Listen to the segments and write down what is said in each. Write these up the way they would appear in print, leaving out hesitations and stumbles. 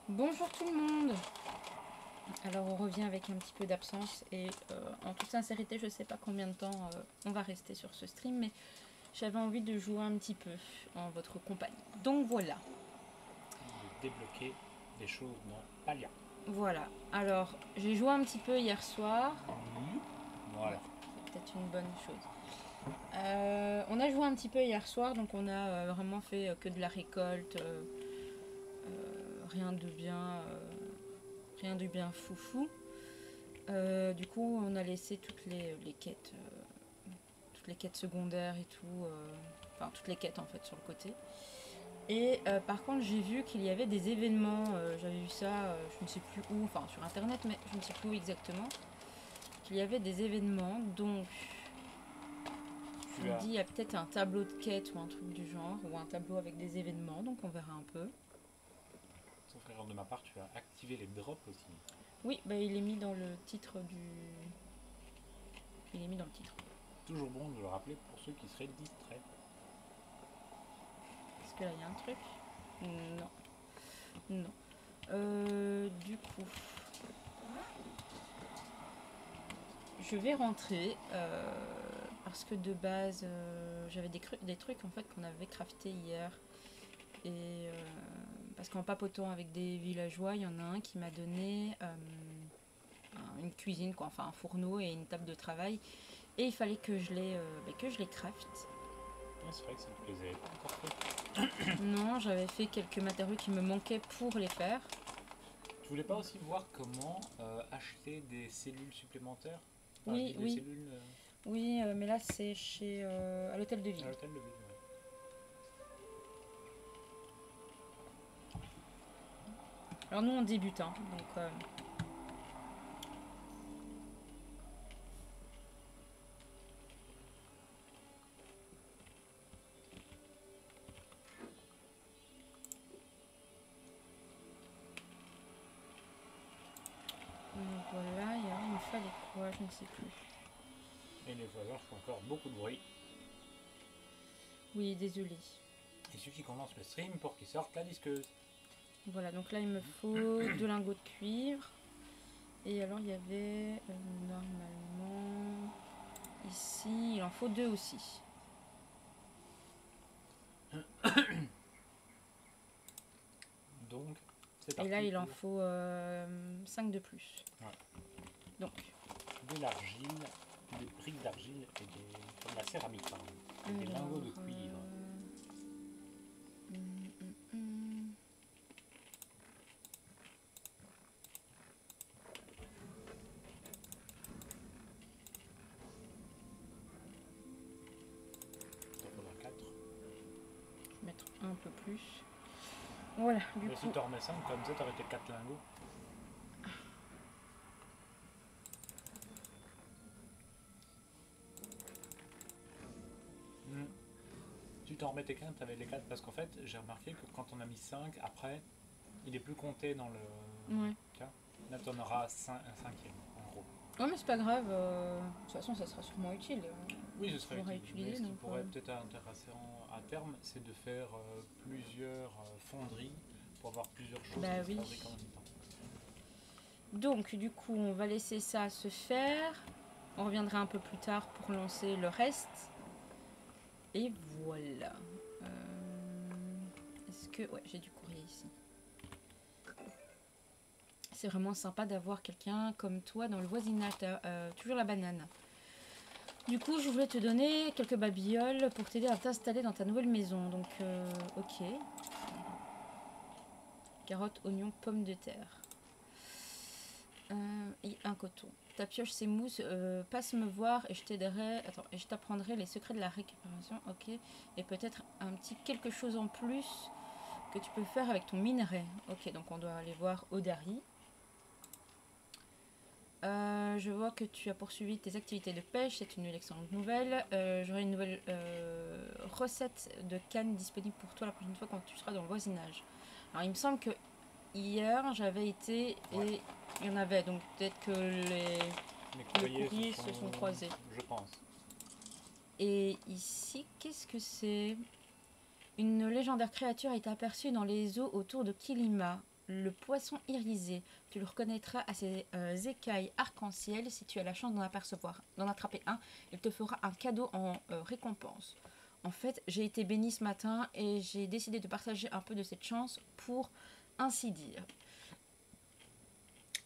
Bonjour tout le monde. Alors on revient avec un petit peu d'absence et en toute sincérité je sais pas combien de temps on va rester sur ce stream, mais j'avais envie de jouer un petit peu en votre compagnie. Donc voilà. De débloquer des choses dans Palia. Voilà. Alors j'ai joué un petit peu hier soir. Voilà. C'est peut-être une bonne chose. On a joué un petit peu hier soir, donc on a vraiment fait que de la récolte, rien de bien, rien de bien foufou. Du coup, on a laissé toutes les quêtes, toutes les quêtes secondaires et tout, enfin toutes les quêtes en fait sur le côté. Et par contre, j'ai vu qu'il y avait des événements. J'avais vu ça, je ne sais plus où, enfin sur internet, mais je ne sais plus où exactement. Qu'il y avait des événements, donc je me dis il y a peut-être un tableau de quête ou un truc du genre, ou un tableau avec des événements, donc on verra un peu. Sauf erreur de ma part, tu as activé les drops aussi. Oui, bah il est mis dans le titre du. Il est mis dans le titre. Toujours bon de le rappeler pour ceux qui seraient distraits. Est-ce que là il y a un truc? Non. Non. Du coup, je vais rentrer parce que de base, j'avais des trucs en fait qu'on avait crafté hier. Et parce qu'en papotant avec des villageois, il y en a un qui m'a donné une cuisine, quoi, enfin un fourneau et une table de travail. Et il fallait que je les crafte. Ouais, c'est vrai que ça ne les avait pas encore fait. Non, j'avais fait quelques matériaux qui me manquaient pour les faire. Tu voulais pas aussi voir comment acheter des cellules supplémentaires? Enfin, je Oui, dis des oui, cellules oui, mais là c'est chez à l'hôtel de à ville. l'hôtel de ville. Ouais. Alors nous on débute, hein, donc voilà, il me fallait quoi, je ne sais plus. Et les voisins font encore beaucoup de bruit. Oui, désolé. Il suffit qu'on lance le stream pour qu'ils sortent la disqueuse. Voilà, donc là il me faut deux lingots de cuivre. Et alors il y avait normalement ici, il en faut deux aussi. Donc, c'est Et parti là il en pour faut 5 de plus. ouais, Donc, de l'argile, des briques d'argile et de la céramique, pardon. Et des alors, lingots de cuivre. hum, hum. Il faudra 4. Je vais mettre un peu plus. Voilà, du Mais si coup. tu en remets 5, comme ça, t'aurais tes 4 lingots. Hmm. Si tu en remettais qu'un, t'avais les 4. Parce qu'en fait, j'ai remarqué que quand on a mis 5, après, il est plus compté dans le Ouais. cas. Là, tu en auras un cinquième, en gros. Ouais, mais c'est pas grave. De toute façon, ça sera sûrement utile. Oui, ce serait Toujours à utile. Mais utiliser. ce qui Donc, pourrait peut-être intéresser à terme, c'est de faire plusieurs fonderies pour avoir plusieurs choses bah qui se oui. fabriquent en même temps. Donc, du coup, on va laisser ça se faire. On reviendra un peu plus tard pour lancer le reste. Et voilà. Est-ce que... Ouais, j'ai du courrier ici. C'est vraiment sympa d'avoir quelqu'un comme toi dans le voisinage. Toujours la banane. Du coup, je voulais te donner quelques babioles pour t'aider à t'installer dans ta nouvelle maison. Donc, ok. Carottes, oignons, pommes de terre. Et un coton. Ta pioche s'émousse, passe me voir et je t'aiderai. Attends, et je t'apprendrai les secrets de la récupération. Ok. Et peut-être un petit quelque chose en plus que tu peux faire avec ton minerai. Ok, donc on doit aller voir Odari. Je vois que tu as poursuivi tes activités de pêche, c'est une excellente nouvelle. J'aurai une nouvelle recette de canne disponible pour toi la prochaine fois quand tu seras dans le voisinage. Alors il me semble que hier j'avais été et il y en avait, donc peut-être que les courriers se sont croisés. Je pense. Et ici, qu'est-ce que c'est? Une légendaire créature est aperçue dans les eaux autour de Kilima. le poisson irisé. Tu le reconnaîtras à ses écailles arc-en-ciel. Si tu as la chance d'en attraper un, il te fera un cadeau en récompense. En fait, j'ai été bénie ce matin et j'ai décidé de partager un peu de cette chance pour ainsi dire.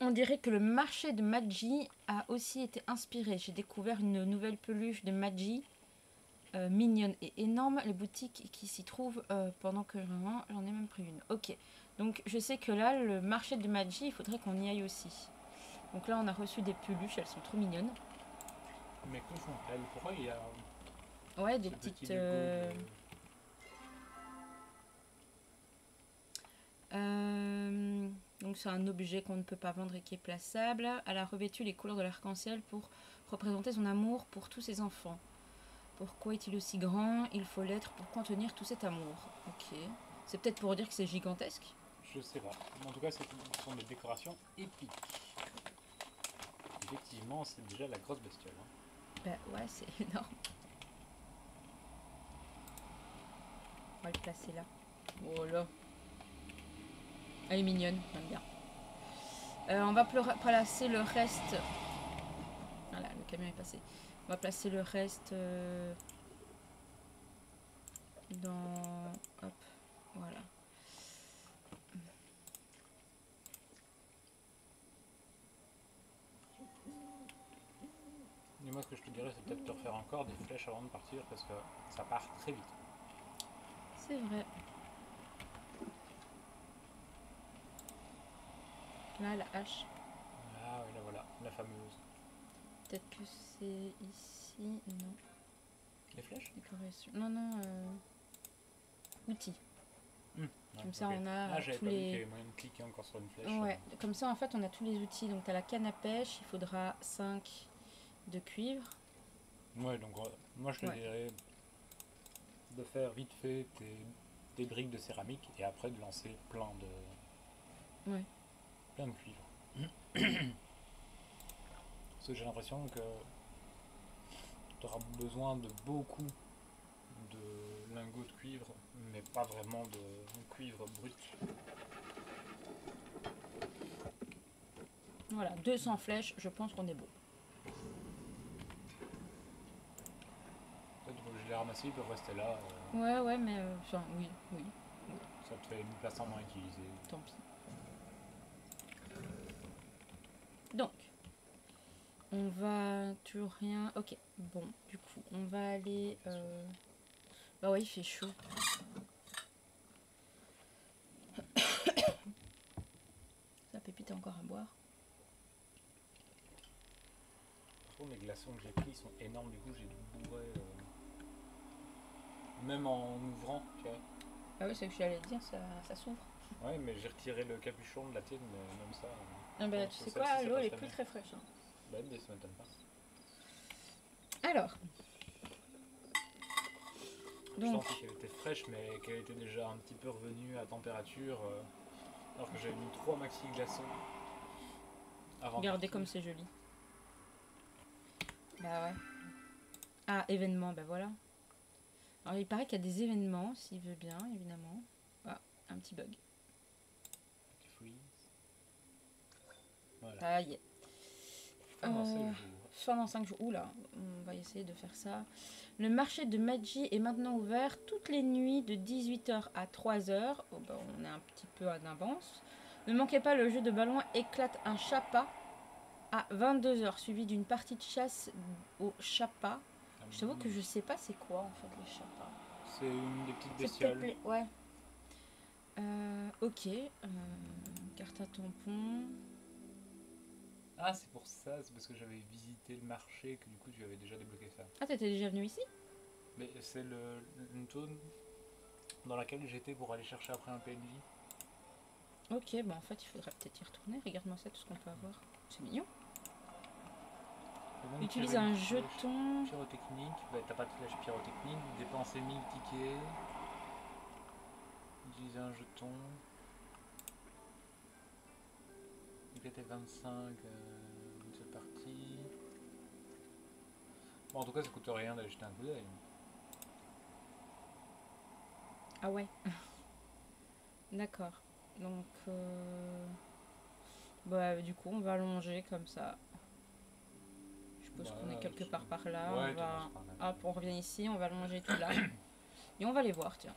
On dirait que le marché de Magi a aussi été inspiré. J'ai découvert une nouvelle peluche de Magi, mignonne et énorme. Les boutiques qui s'y trouvent pendant que j'en ai même pris une. Ok, donc je sais que là, le marché de Magi, il faudrait qu'on y aille aussi. Donc là, on a reçu des peluches, elles sont trop mignonnes. Mais que font-elles? Pourquoi il y a Ouais, des ce petit petites... logo donc c'est un objet qu'on ne peut pas vendre et qui est plaçable. Elle a revêtu les couleurs de l'arc-en-ciel pour représenter son amour pour tous ses enfants. Pourquoi est-il aussi grand? Il faut l'être pour contenir tout cet amour. Ok. C'est peut-être pour dire que c'est gigantesque. Je sais pas. En tout cas, ce sont des décorations épiques. Effectivement, c'est déjà la grosse bestiole. Hein. Bah ouais, c'est énorme. On va le placer là. Oh là. Elle est mignonne, j'aime bien. On va placer le reste. Voilà, le camion est passé. On va placer le reste dans... Hop, voilà. Et moi, ce que je te dirais, c'est peut-être de refaire encore des flèches avant de partir parce que ça part très vite. C'est vrai. Là, la hache. Ah oui, là voilà, la fameuse. Peut-être que c'est ici. Non. Les flèches? Décoration. Non, non. Outils. Comme ça, okay. on a j'avais tous pas vu les... qu'il y avait moyen de cliquer encore sur une flèche. Ouais, comme ça, en fait, on a tous les outils. Donc, tu as la canne à pêche. Il faudra 5 de cuivre. Ouais, donc moi, je te dirais de faire vite fait des briques de céramique et après de lancer plein de cuivre. Parce que j'ai l'impression que tu auras besoin de beaucoup de lingots de cuivre, mais pas vraiment de cuivre brut. Voilà, 200 flèches, je pense qu'on est bon. Peut-être que je les ramasser, ils peuvent rester là. Ouais, mais... Enfin, oui. Ça te fait une place en moins utilisée. Tant pis. Donc, on va... Toujours rien... Ok, bon, du coup, on va aller... Bah ouais, il fait chaud. Ça pépite encore à boire. Par contre, les glaçons que j'ai pris sont énormes, du coup j'ai dû bourrer. Même en ouvrant, tu vois. Ah oui, c'est ce que j'allais dire, ça s'ouvre. Ouais, mais j'ai retiré le capuchon de la tienne, mais même ça. Ah bah, tu sais quoi, l'eau elle est plus très fraîche. Hein. Bah, mais ça m'étonne pas. Alors. Je sentais qu'elle était fraîche, mais qu'elle était déjà un petit peu revenue à température. Alors que j'avais mis 3 maxi glaçons. Regardez comme c'est joli. Bah ouais. Ah, événement, bah voilà. Alors il paraît qu'il y a des événements, s'il veut bien, évidemment. Ah, un petit bug. Voilà. Ah, yeah. Fin dans 5 jours. Oula, on va essayer de faire ça. Le marché de Magi est maintenant ouvert toutes les nuits de 18h à 3h. Oh, bah, on est un petit peu en avance. Ne manquez pas, le jeu de ballon éclate un chapa à 22h, suivi d'une partie de chasse au chapa. Je t'avoue que je sais pas c'est quoi en fait les chapas. C'est une des petites bestioles. Ouais. Ok. Carte à tampon. Ah, c'est pour ça, c'est parce que j'avais visité le marché que du coup tu avais déjà débloqué ça. Ah, t'étais déjà venu ici? Mais c'est une zone dans laquelle j'étais pour aller chercher après un PNJ. Ok, bah en fait il faudrait peut-être y retourner. Regarde-moi ça, tout ce qu'on peut avoir. C'est mignon. Utilise un jeton. Pyrotechnique, bah, t'as pas de flèche pyrotechnique, dépenser 1000 tickets. Utiliser un jeton. Était 25, c'est parti. Bon, en tout cas, ça coûte rien d'aller jeter un coup d'œil. Ah ouais. D'accord. Donc, bah, du coup, on va longer comme ça. Je suppose qu'on est quelque part par là. Ouais, On va... par là. Hop, on revient ici, on va longer tout là. Et on va les voir, tiens.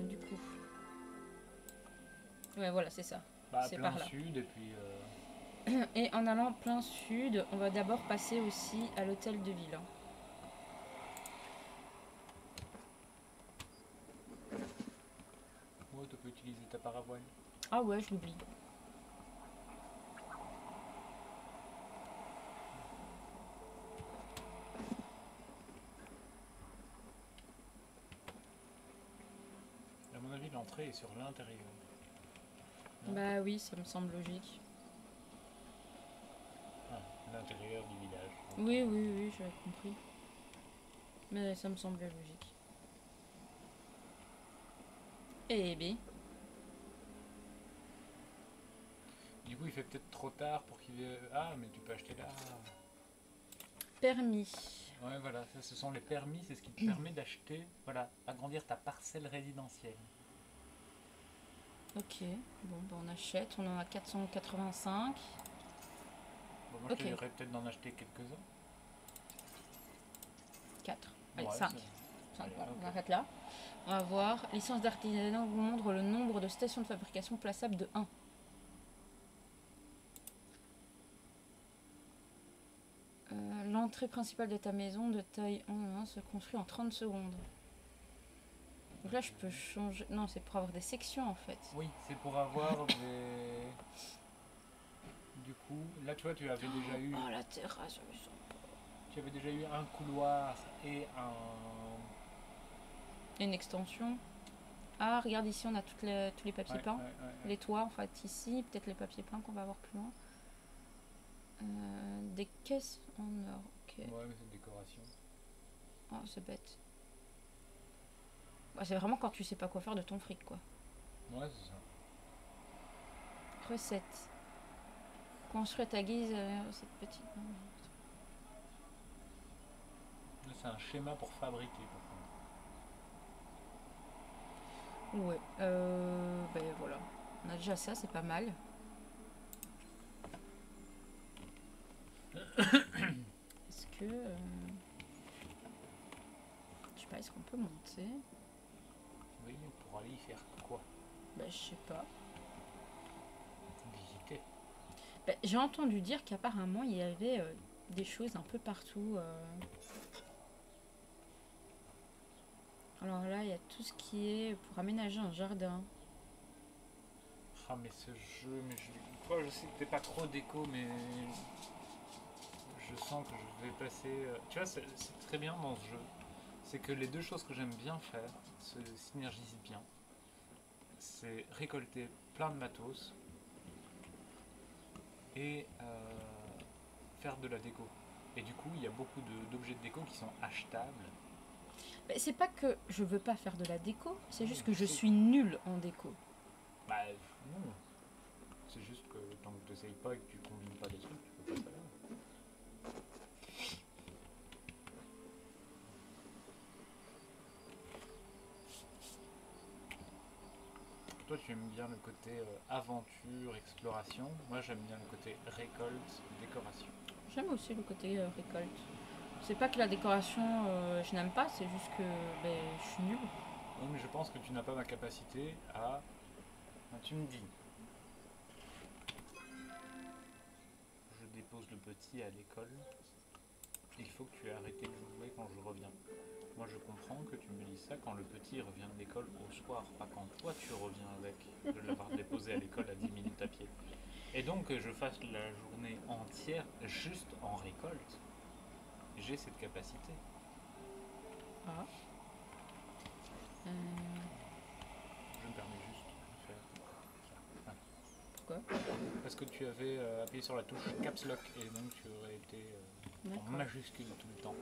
Du coup. Ouais, voilà, c'est ça. Bah, C'est plein par là. sud et puis... Et en allant plein sud, on va d'abord passer aussi à l'hôtel de ville. Ouais, tu peux utiliser ta paravoile. Ah ouais, je l'oublie. À mon avis, l'entrée est sur l'intérieur. Non. Bah oui, ça me semble logique. Ah, l'intérieur du village. Oui, oui, oui, j'avais compris. Mais ça me semblait logique. Eh bien. Du coup, il fait peut-être trop tard pour qu'il... Ah, mais tu peux acheter là. Permis. Ouais, voilà, ça, ce sont les permis, c'est ce qui te permet d'acheter, voilà, agrandir ta parcelle résidentielle. Ok, bon, bah on achète. On en a 485. Bon, moi, Ok. je te dirais peut-être d'en acheter quelques-uns. 4. Allez, Ouais, 5. c'est- 5, Allez, voilà, ok. on arrête là. On va voir. Licence d'artisanat vous montre le nombre de stations de fabrication plaçables de 1. L'entrée principale de ta maison de taille 1 se construit en 30 secondes. Donc là, je peux changer. Non, c'est pour avoir des sections en fait. Oui, c'est pour avoir des... Du coup, là, tu vois, tu avais déjà eu... Oh, la terrasse, je me sens. Tu avais déjà eu un couloir et un... Une extension. Ah, regarde ici, on a tous les papiers peints. ouais. Les toits, en fait, ici. Peut-être les papiers peints qu'on va avoir plus loin. Des caisses en or. Ok. Ouais, mais c'est décoration. Oh, c'est bête. Bah, c'est vraiment quand tu sais pas quoi faire de ton fric, quoi. Ouais, c'est ça. Recette. Construire ta guise cette petite. Là, c'est un schéma pour fabriquer, par contre. Ouais. Ben voilà. On a déjà ça, c'est pas mal. Est-ce que. Je sais pas, est-ce qu'on peut monter? Oui, pour aller y faire quoi? Bah, je sais pas. Visiter. Bah, j'ai entendu dire qu'apparemment il y avait des choses un peu partout. Alors là, il y a tout ce qui est pour aménager un jardin. Ah, mais ce jeu, mais toi, je sais que t'es pas trop déco, mais je sens que je vais passer. Tu vois, c'est très bien dans ce jeu. C'est que les deux choses que j'aime bien faire se synergisent bien. C'est récolter plein de matos et faire de la déco. Et du coup, il y a beaucoup d'objets de déco qui sont achetables. Bah, c'est pas que je veux pas faire de la déco, c'est Oui, juste que je c'est- suis nulle en déco. Bah, non. C'est juste que tant que tu n'essayes pas et que tu combines pas des trucs, tu peux pas savoir. Toi, tu aimes bien le côté aventure, exploration. Moi, j'aime bien le côté récolte, décoration. J'aime aussi le côté récolte. C'est pas que la décoration, je n'aime pas, c'est juste que ben, je suis nulle. Oui, mais je pense que tu n'as pas ma capacité à... Tu me dis, je dépose le petit à l'école, il faut que tu aies arrêté de jouer quand je reviens. Moi, je comprends que tu me dises ça quand le petit revient de l'école au soir, pas quand toi tu reviens avec, de l'avoir déposé à l'école à 10 minutes à pied. Et donc, que je fasse la journée entière juste en récolte, j'ai cette capacité. Ah. Je me permets juste de faire ça. Pourquoi? Parce que tu avais appuyé sur la touche Caps Lock et donc tu aurais été en D'accord. majuscule tout le temps.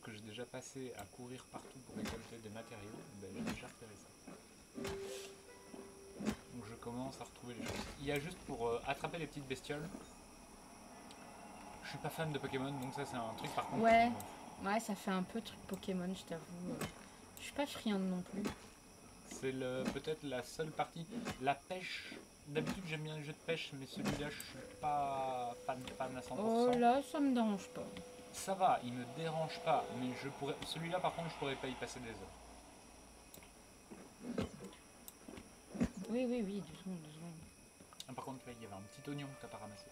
que j'ai déjà passé à courir partout pour récolter des matériaux, ben, j'ai déjà repéré ça. Donc je commence à retrouver les choses. Il y a juste pour attraper les petites bestioles. Je suis pas fan de Pokémon, donc ça c'est un truc par contre. Ouais, ouais, ça fait un peu truc Pokémon, je t'avoue. Je suis pas friande non plus. C'est peut-être la seule partie. La pêche. D'habitude j'aime bien les jeux de pêche, mais celui-là je suis pas fan à 100%. Oh là, ça me dérange pas. Ça va, il me dérange pas, mais celui-là par contre je pourrais pas y passer des heures. Oui, oui, oui, 2 secondes, 2 secondes. Ah, par contre, là, il y avait un petit oignon que t'as pas ramassé.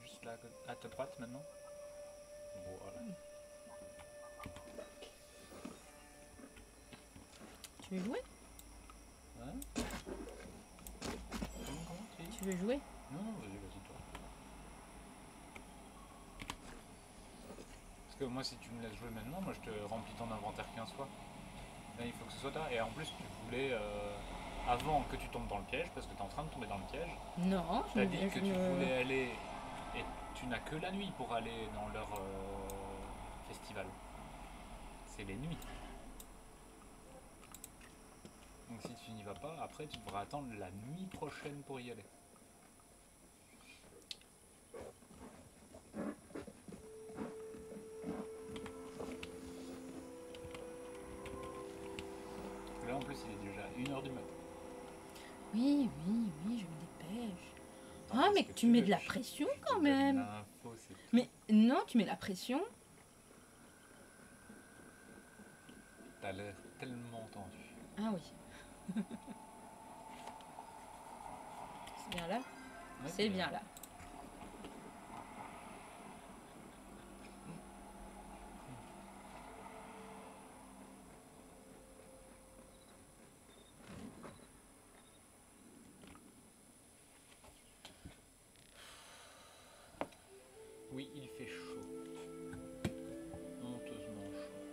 Juste là, à ta droite maintenant. Voilà. Tu veux jouer? Hein? Comment Tu veux jouer? Non, vas-y, toi. Parce que moi, si tu me laisses jouer maintenant, moi je te remplis ton inventaire 15 fois. Là, il faut que ce soit là. Et en plus, tu voulais, avant que tu tombes dans le piège, parce que tu es en train de tomber dans le piège, Non, tu as dit que tu voulais aller. Et tu n'as que la nuit pour aller dans leur festival. C'est les nuits. Donc si tu n'y vas pas, après tu devras attendre la nuit prochaine pour y aller. Là en plus il est déjà 1h du matin. Oui, oui, oui, je me dépêche. Ah, mais tu mets de la pression quand même. Mais non, tu mets la pression. T'as l'air tellement tendu. Ah oui. C'est bien là. Ouais, C'est bien là. Oui, il fait chaud. Honteusement chaud.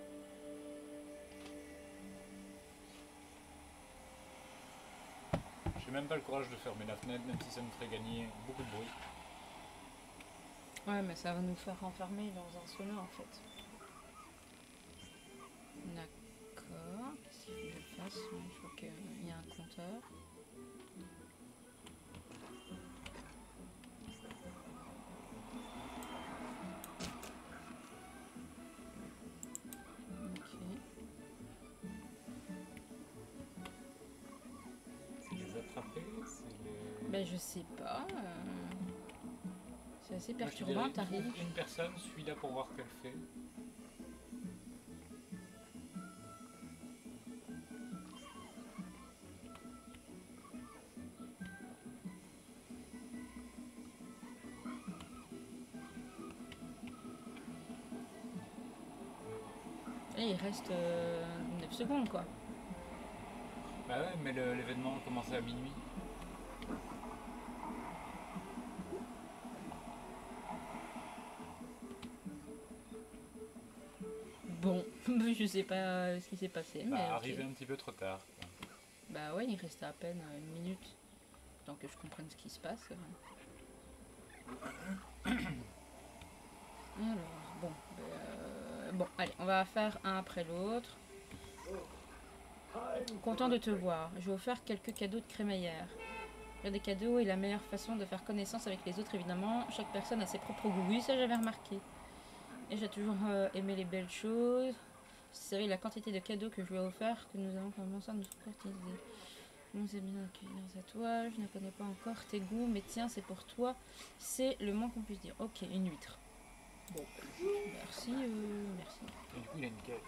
J'ai même pas le courage de fermer la fenêtre, même si ça me ferait gagner beaucoup de bruit. Ouais, mais ça va nous faire enfermer dans un sauna en fait. D'accord. Qu'est-ce qu'il faut que je fasse? Je vois qu'il y a un compteur. Ok. C'est les attraper, c'est les... Ben je sais pas. C'est assez Moi, je te perturbant, dirais, t'arrives. trouve une personne, suis-la pour voir ce qu'elle fait. Et il reste 9 secondes quoi. Bah ouais, mais l'événement commençait à minuit. Bon, je sais pas ce qui s'est passé. Bah, Mais arrivé ok. un petit peu trop tard. Bah ouais, il restait à peine 1 minute. Tant que je comprenne ce qui se passe. Alors, bon. Bon, allez, on va faire un après l'autre. Content de te voir. Je vais offrir quelques cadeaux de crémaillère. Faire des cadeaux est la meilleure façon de faire connaissance avec les autres, évidemment. Chaque personne a ses propres goûts. Oui, ça j'avais remarqué. Et j'ai toujours aimé les belles choses. Vous savez la quantité de cadeaux que je lui ai offert, que nous avons commencé à nous courtiser. Bon, c'est bien d'accueillir à toi. Je ne connais pas encore tes goûts, mais tiens, c'est pour toi. C'est le moins qu'on puisse dire. Ok, une huître. Bon, merci, merci. Et du coup, il a une quête.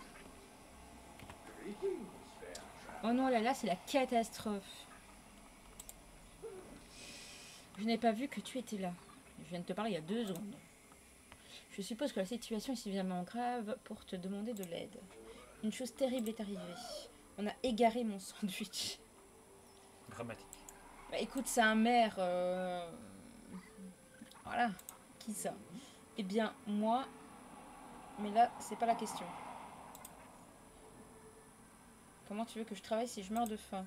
Oh non, là, c'est la catastrophe. Je n'ai pas vu que tu étais là. Je viens de te parler il y a 2 secondes. Je suppose que la situation est suffisamment grave pour te demander de l'aide. Une chose terrible est arrivée. On a égaré mon sandwich. Dramatique. Bah, écoute, c'est un maire. Voilà. Qui ça? Eh bien, moi. Mais là, c'est pas la question. Comment tu veux que je travaille si je meurs de faim?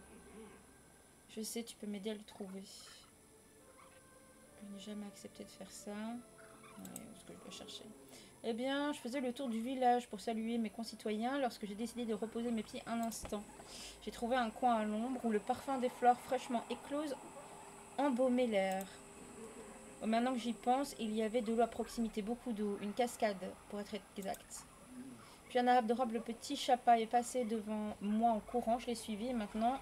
Je sais, tu peux m'aider à le trouver. Je n'ai jamais accepté de faire ça. Ouais, où est-ce que je dois chercher? Eh bien, je faisais le tour du village pour saluer mes concitoyens lorsque j'ai décidé de reposer mes pieds un instant. J'ai trouvé un coin à l'ombre où le parfum des fleurs fraîchement écloses embaumait l'air. Oh, maintenant que j'y pense, il y avait de l'eau à proximité, beaucoup d'eau, une cascade pour être exact. Puis un adorable petit chapa est passé devant moi en courant, je l'ai suivi et maintenant,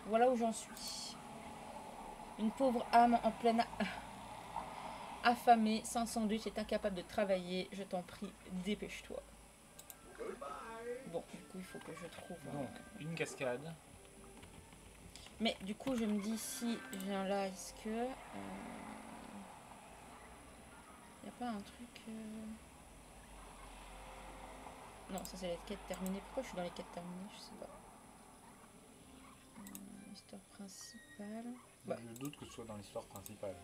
voilà où j'en suis. Une pauvre âme en pleine affamée, sans sandwich, est incapable de travailler. Je t'en prie, dépêche-toi. Bon, du coup, il faut que je trouve... Donc, une cascade. Mais du coup, je me dis, si je viens là, est-ce que... y a pas un truc... Non, ça c'est la quête terminée. Pourquoi je suis dans les quêtes terminées? Je sais pas. Histoire principale. Bah. Je doute que ce soit dans l'histoire principale.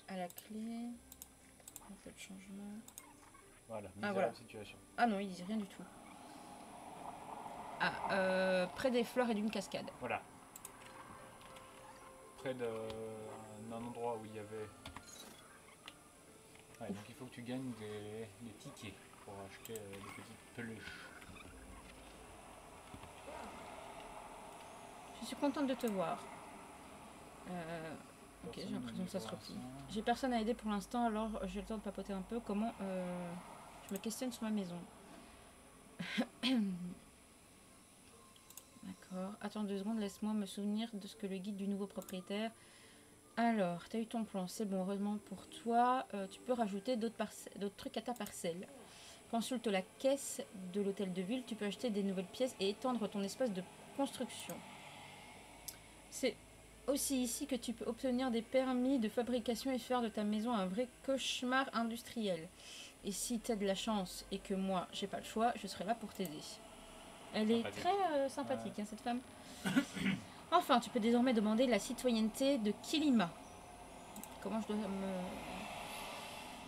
À la clé. On fait le changement. Voilà, voilà. Situation. Ah non, il dit rien du tout. Ah, près des fleurs et d'une cascade. Voilà. Près d'un endroit où il y avait... Ouais, donc il faut que tu gagnes des tickets pour acheter des petites peluches. Je suis contente de te voir. Ok, j'ai l'impression que ça se replie. J'ai personne à aider pour l'instant, alors j'ai le temps de papoter un peu. Comment je me questionne sur ma maison. D'accord. Attends 2 secondes, laisse-moi me souvenir de ce que le guide du nouveau propriétaire... Alors, tu as eu ton plan, c'est bon, heureusement pour toi. Tu peux rajouter d'autres trucs à ta parcelle. Consulte la caisse de l'hôtel de ville, tu peux acheter des nouvelles pièces et étendre ton espace de construction. C'est aussi ici que tu peux obtenir des permis de fabrication et faire de ta maison un vrai cauchemar industriel. Et si tu as de la chance et que moi, j'ai pas le choix, je serai là pour t'aider. Elle est très sympathique, hein, cette femme. Enfin, tu peux désormais demander la citoyenneté de Kilima. Comment je dois me...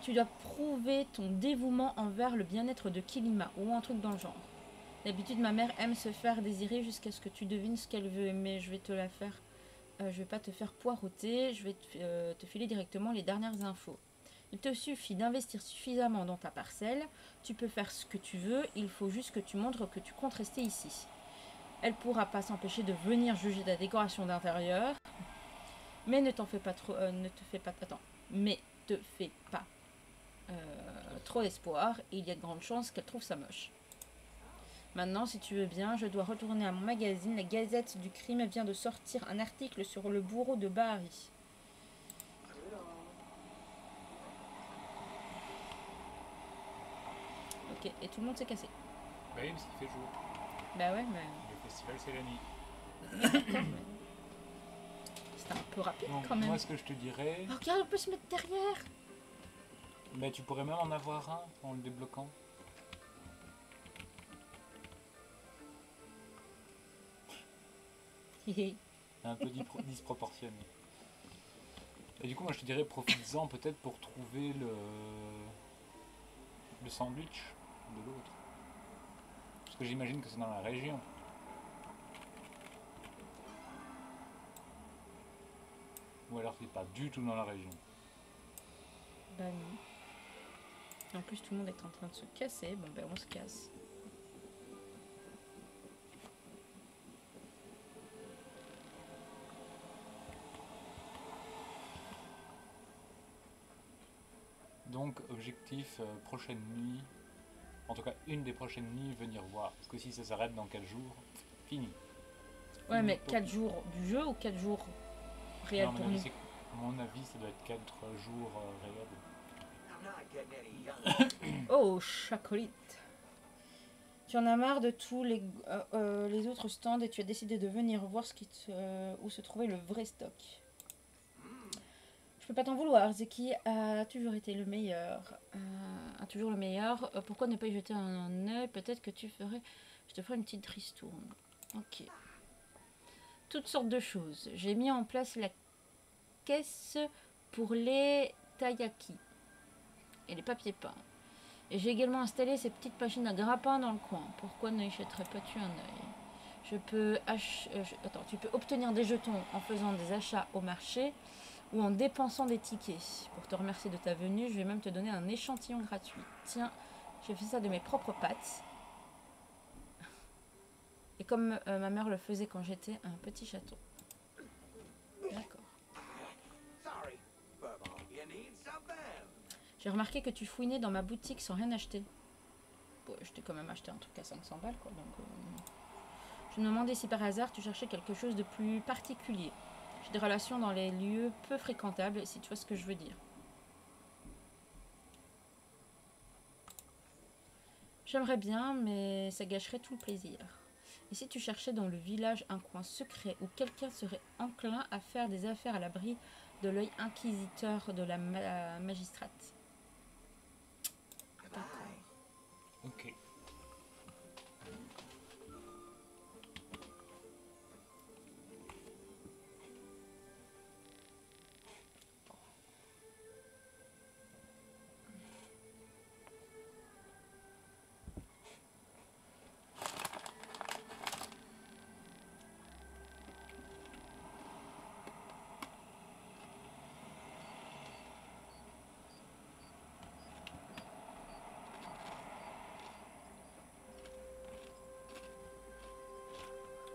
Tu dois prouver ton dévouement envers le bien-être de Kilima, ou un truc dans le genre. D'habitude, ma mère aime se faire désirer jusqu'à ce que tu devines ce qu'elle veut, mais je vais te la faire... je vais pas te faire poireauter, je vais te filer directement les dernières infos. Il te suffit d'investir suffisamment dans ta parcelle, tu peux faire ce que tu veux, il faut juste que tu montres que tu comptes rester ici. Elle pourra pas s'empêcher de venir juger ta décoration d'intérieur. Mais ne t'en fais pas trop. Mais te fais pas trop d'espoir. Il y a de grandes chances qu'elle trouve ça moche. Maintenant, si tu veux bien, je dois retourner à mon magazine. La Gazette du Crime vient de sortir un article sur le bourreau de Bahari. Ok, et tout le monde s'est cassé. Bah oui, parce qu'il fait jour. Bah ouais, mais... Le festival, c'est la nuit. D'accord, mais... C'était un peu rapide. Donc, quand même. Moi, ce que je te dirais... Oh, regarde, on peut se mettre derrière. Mais tu pourrais même en avoir un en le débloquant. Un peu disproportionné. Et du coup, moi, je te dirais, profites-en peut-être pour trouver le sandwich de l'autre. Parce que j'imagine que c'est dans la région. Ou alors c'est pas du tout dans la région. Bah non. En plus, tout le monde est en train de se casser. Bon, ben on se casse. Donc, objectif, prochaine nuit. En tout cas, une des prochaines nuits, venir voir. Parce que si ça s'arrête dans 4 jours, fini. Ouais, mais 4 jours du jeu ou 4 jours réels pour nous? À mon avis, ça doit être 4 jours réels. Oh, chacolite. Tu en as marre de tous les autres stands et tu as décidé de venir voir où se trouvait le vrai stock. Je peux pas t'en vouloir, Zeki a toujours été le meilleur. Pourquoi ne pas y jeter un œil? Peut-être que je te ferai une petite ristourne. Ok. Toutes sortes de choses. J'ai mis en place la caisse pour les taiyaki et les papiers peints. Et j'ai également installé ces petites machines à grappin dans le coin. Pourquoi ne y jetterais-tu un œil? Tu peux obtenir des jetons en faisant des achats au marché ou en dépensant des tickets. Pour te remercier de ta venue, je vais même te donner un échantillon gratuit. Tiens, j'ai fait ça de mes propres pattes. Et comme ma mère le faisait quand j'étais un petit château. D'accord. J'ai remarqué que tu fouinais dans ma boutique sans rien acheter. Bon, je t'ai quand même acheté un truc à 500 balles, quoi. Donc, je me demandais si par hasard tu cherchais quelque chose de plus particulier. J'ai des relations dans les lieux peu fréquentables, si tu vois ce que je veux dire. J'aimerais bien, mais ça gâcherait tout le plaisir. Et si tu cherchais dans le village un coin secret où quelqu'un serait enclin à faire des affaires à l'abri de l'œil inquisiteur de la magistrate. D'accord. Ok.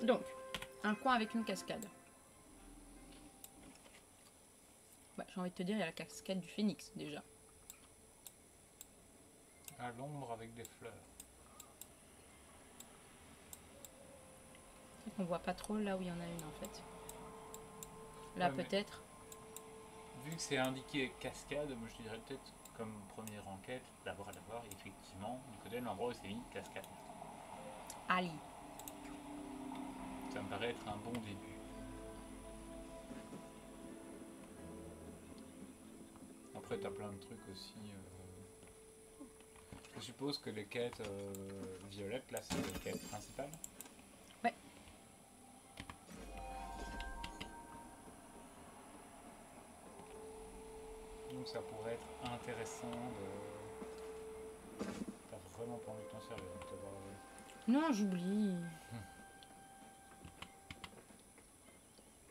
Donc, un coin avec une cascade. Bah, j'ai envie de te dire, il y a la cascade du Phénix déjà. À l'ombre avec des fleurs. On voit pas trop là où il y en a une en fait. Là Ouais, peut-être. Vu que c'est indiqué cascade, moi je dirais peut-être comme première enquête d'avoir effectivement du côté de l'endroit où c'est mis cascade. Ali. Ça me paraît être un bon début. Après t'as plein de trucs aussi. Je suppose que les quêtes violettes là c'est les quêtes principales. Ouais. Donc ça pourrait être intéressant de. T'as vraiment pas envie de t'en servir. Non, j'oublie.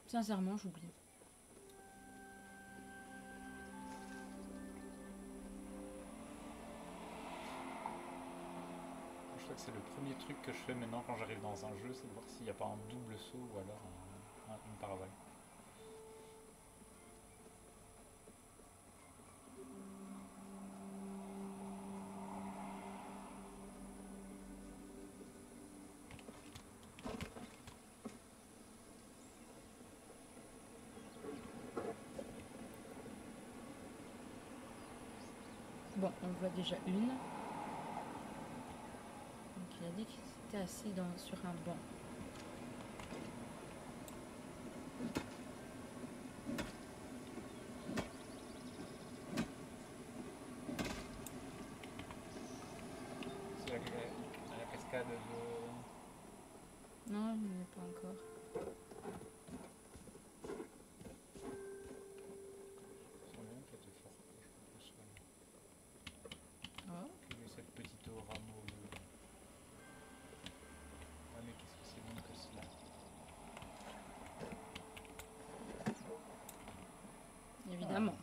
Sincèrement, j'oublie. Je crois que c'est le premier truc que je fais maintenant quand j'arrive dans un jeu, c'est de voir s'il n'y a pas un double saut ou alors une paravalle. Bon, on voit déjà une. Donc il a dit qu'il était assis sur un banc. C'est la cascade de. Non, il n'y est pas encore. C'est bien qu'elle était fort proche en plus. Oh. Il y a cette petite aura mauve. Ah mais qu'est-ce que c'est bon que cela? Évidemment.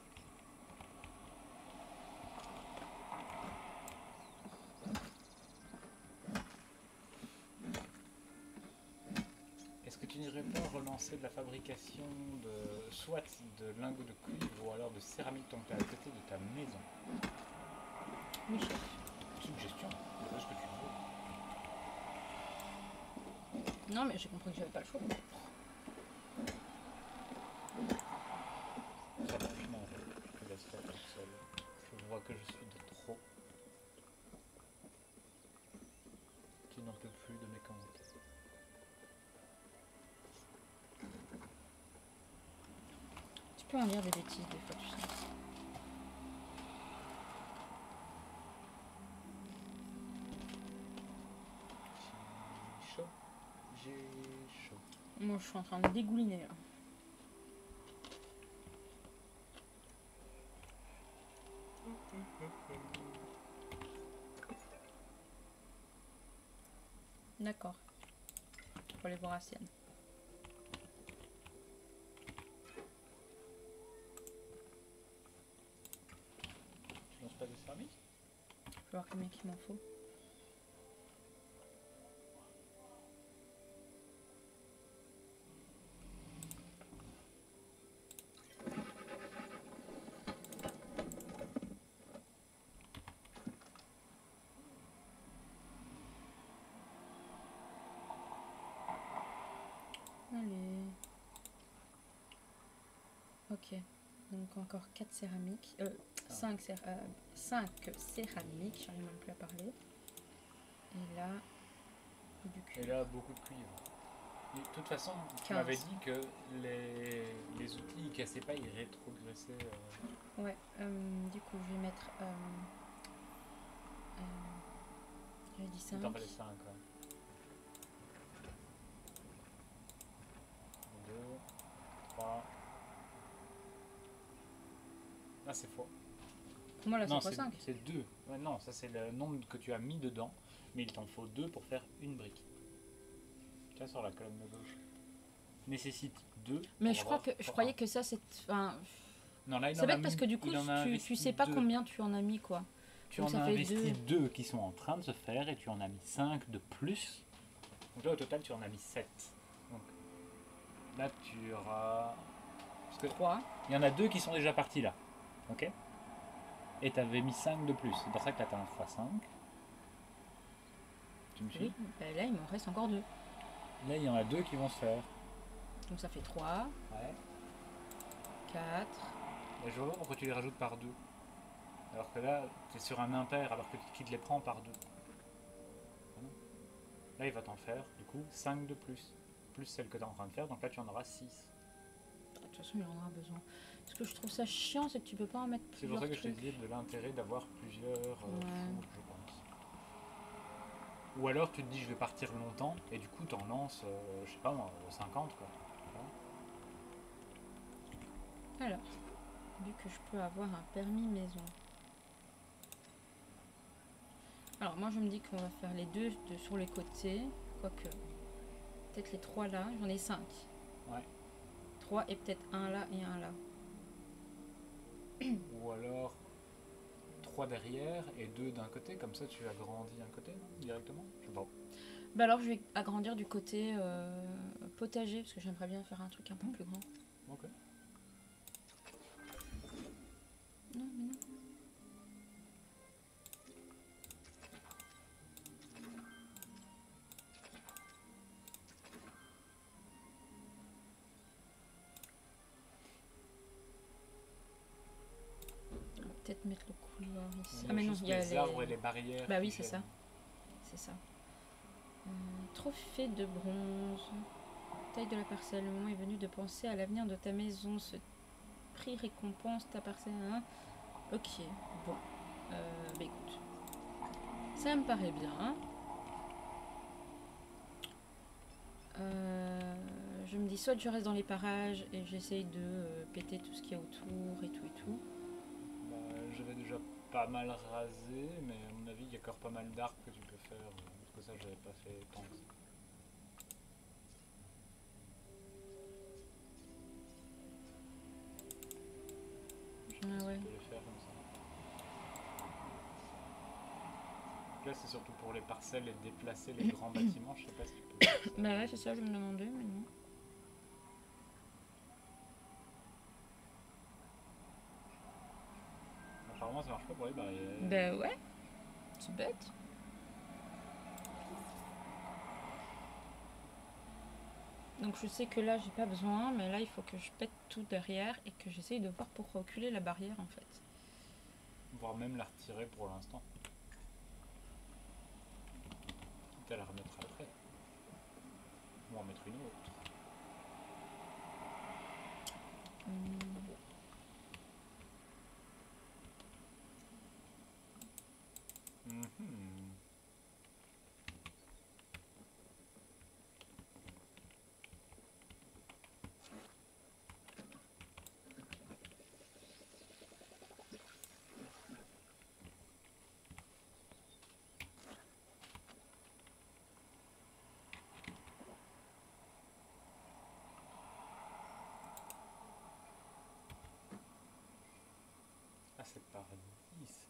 Est-ce que tu n'irais pas relancer de la fabrication de soit de lingots de cuivre ou alors de céramique tant que tu es à côté de ta maison? Oui, chef. Suggestion, fais ce que tu veux. Non, mais j'ai compris que j'avais pas le choix. Ça va, je m'en vais. Je te laisse faire toute seule. Je vois que je suis de trop. Tu n'en peux plus de mes commentaires. Tu peux en dire des bêtises des fois, tu sais. J'ai chaud. J'ai chaud. Moi, je suis en train de dégouliner là. D'accord. Faut aller voir Asienne. vais voir combien qu'il m'en faut. Allez. Ok. Donc encore 4 céramiques. 5 céramiques, j'arrive même plus à parler. Et là, du Et cuivre. là, beaucoup de cuivre. Et de toute façon, tu 15. m'avais dit que les outils ils cassaient pas, ils rétrogressaient. Ouais, du coup, je vais mettre. J'avais dit Il 5. t'en fallait 5, ouais. 2, 3. Ah, c'est faux. Pour moi, là, c'est Non, pas 5. c'est 2. Ouais, non, ça c'est le nombre que tu as mis dedans. Mais il t'en faut 2 pour faire une brique. Là, sur la colonne de gauche. Nécessite 2. Mais je croyais que ça, c'est. Enfin, non, là, il c'est en a bête mis, parce que du coup, il en a tu investi sais pas 2. combien tu en as mis, quoi. Tu Donc en ça as fait investi 2. 2 qui sont en train de se faire et tu en as mis 5 de plus. Donc là, au total, tu en as mis 7. Donc là, tu auras. Parce que 3. il y en a 2 qui sont déjà partis là. Ok. Et tu avais mis 5 de plus. C'est pour ça que là, tu as un x5. Tu me suis? Oui, ben là, il m'en reste encore 2. Là, il y en a 2 qui vont se faire. Donc ça fait 3, Ouais. 4. Et je vois pas pourquoi tu les rajoutes par 2. Alors que là, tu es sur un impair, alors que tu te les prends par 2. Là, il va t'en faire, du coup, 5 de plus. Plus celle que tu es en train de faire, donc là, tu en auras 6. De toute façon, il en aura besoin. Ce que je trouve ça chiant, c'est que tu peux pas en mettre C'est pour plusieurs ça que je t'ai trucs. dit de l'intérêt d'avoir plusieurs Ouais. fours, je pense. Ou alors, tu te dis, je vais partir longtemps, et du coup, tu en lances, je sais pas moi, 50, quoi. Alors, vu que je peux avoir un permis maison. Alors, moi, je me dis qu'on va faire les deux sur les côtés. Quoique, peut-être les 3 là. J'en ai 5. Ouais. 3 et peut-être un là et un là. Ou alors 3 derrière et 2 d'un côté, comme ça tu agrandis un côté directement. Je sais pas. Bah alors, je vais agrandir du côté potager, parce que j'aimerais bien faire un truc un peu plus grand. Ok. Non, mais non. On va peut-être mettre le couloir ici. Il y a juste il y a les arbres et les barrières. Bah qui oui, c'est ça. gênent. C'est ça. Trophée de bronze. Taille de la parcelle. Le moment est venu de penser à l'avenir de ta maison. Ce prix récompense ta parcelle. Hein. Ok, bon. Bah écoute. Ça me paraît bien. Hein. Je me dis soit je reste dans les parages et j'essaye de péter tout ce qu'il y a autour et tout et tout. Bah, j'avais déjà pas mal rasé, mais à mon avis il y a encore pas mal d'arbres que tu peux faire. Parce que ça j'avais pas fait tant que ça. Ah ouais. Tu peux les faire comme ça. Là c'est surtout pour les parcelles et déplacer les grands bâtiments, je sais pas si tu peux faire ça. Bah ouais, c'est ça, je me demandais, mais non. Apparemment ça marche pas pour les barrières. Bah ouais, c'est bête. Donc je sais que là j'ai pas besoin, mais là il faut que je pète tout derrière et que j'essaye de voir pour reculer la barrière en fait. Voire même la retirer pour l'instant. Quitte à la remettre après. Ou en mettre une autre. Mhm. Ah c'est par 10.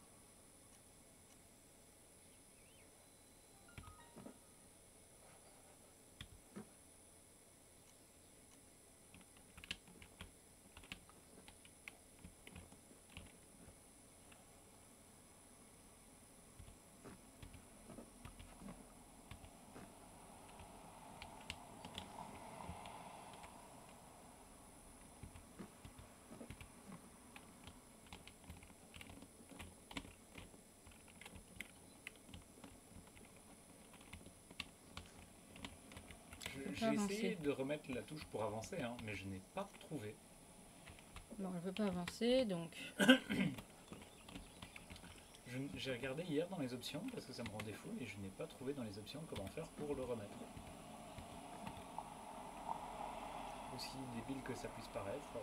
J'ai avancer. essayé de remettre la touche pour avancer, hein, mais je n'ai pas trouvé. Bon, elle veut pas avancer, donc... J'ai regardé hier dans les options parce que ça me rendait fou et je n'ai pas trouvé dans les options comment faire pour le remettre. Aussi débile que ça puisse paraître,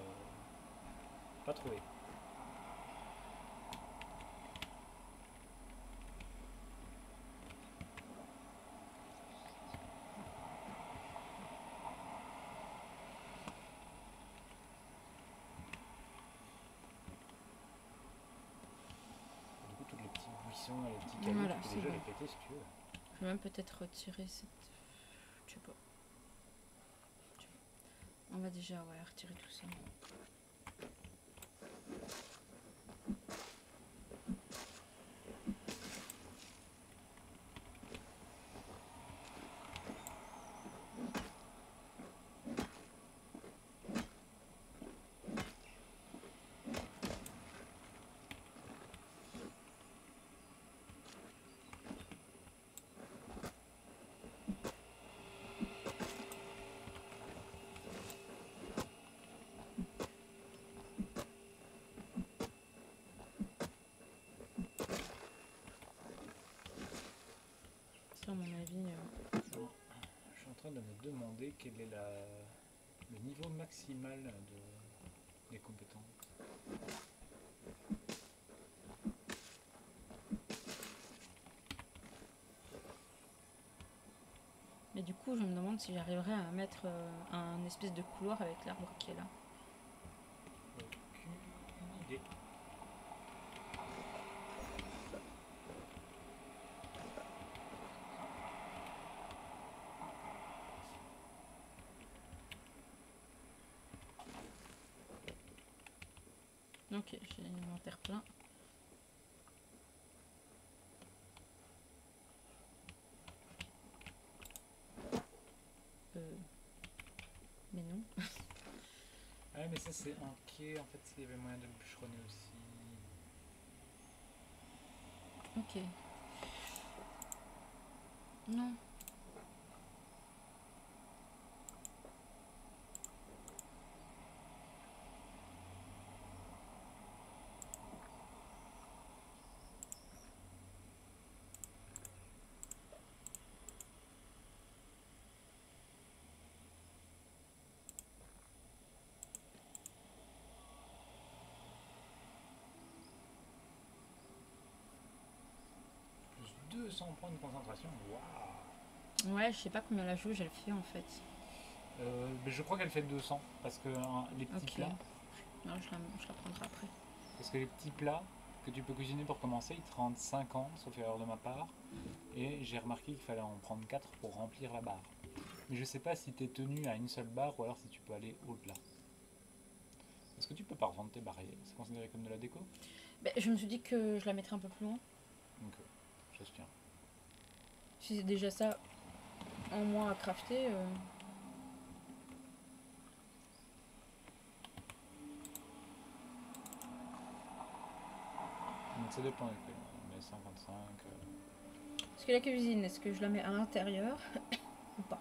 pas trouvé. Du coup, tous les petits buissons et les petits cailloux, Voilà, tu peux c'est déjà bon. les péter si tu veux. Je vais même peut-être retirer cette... Je sais pas. On va déjà retirer tout ça. Ça, à mon avis... Je suis en train de me demander quel est le niveau maximal des compétences. Mais du coup, je me demande si j'arriverai à mettre un espèce de couloir avec l'arbre qui est là. Aucune idée. Ok, j'ai l'inventaire plein. Mais non. Ah mais ça c'est un quai, en fait il y avait moyen de le bûcheronner aussi. Ok. Non. Plus 200 points de concentration, waouh. Ouais, je sais pas combien la jauge elle fait en fait. Mais je crois qu'elle fait 200 parce que les petits Ok. plats, Non, je la prendrai après. parce que les petits plats que tu peux cuisiner pour commencer, ils te rendent 50 sauf erreur de ma part. Et j'ai remarqué qu'il fallait en prendre 4 pour remplir la barre. Mais je sais pas si tu es tenu à une seule barre ou alors si tu peux aller au-delà. Est-ce que tu peux pas revendre tes barrières? C'est considéré comme de la déco? Ben, je me suis dit que je la mettrais un peu plus loin. Donc ça se tient. Si c'est déjà ça en moins à crafter. Donc ça dépend. On met 55. Est-ce que la cuisine, est-ce que je la mets à l'intérieur ou pas?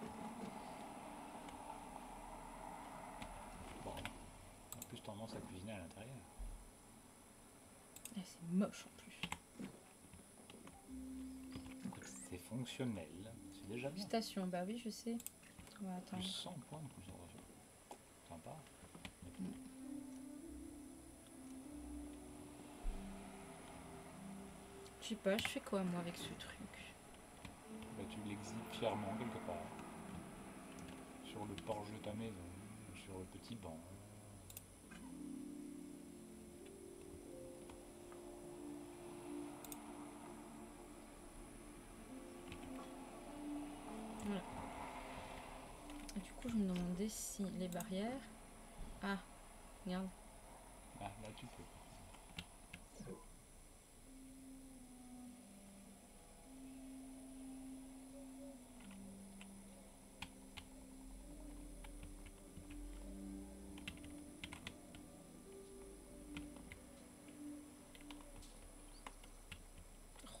Bon, on a plus tendance à cuisiner à l'intérieur. Eh, c'est moche en plus. Écoute, c'est fonctionnel, c'est déjà bien. Station, bah oui, je sais. On va attendre. Plus 100 points de concentration. Sympa. Je sais pas, je fais quoi moi avec ce truc? Bah, tu l'exhibes fièrement quelque part. Sur le porche de ta maison, sur le petit banc. Voilà. Et du coup, je me demandais si les barrières... Ah, regarde. Ah, là tu peux.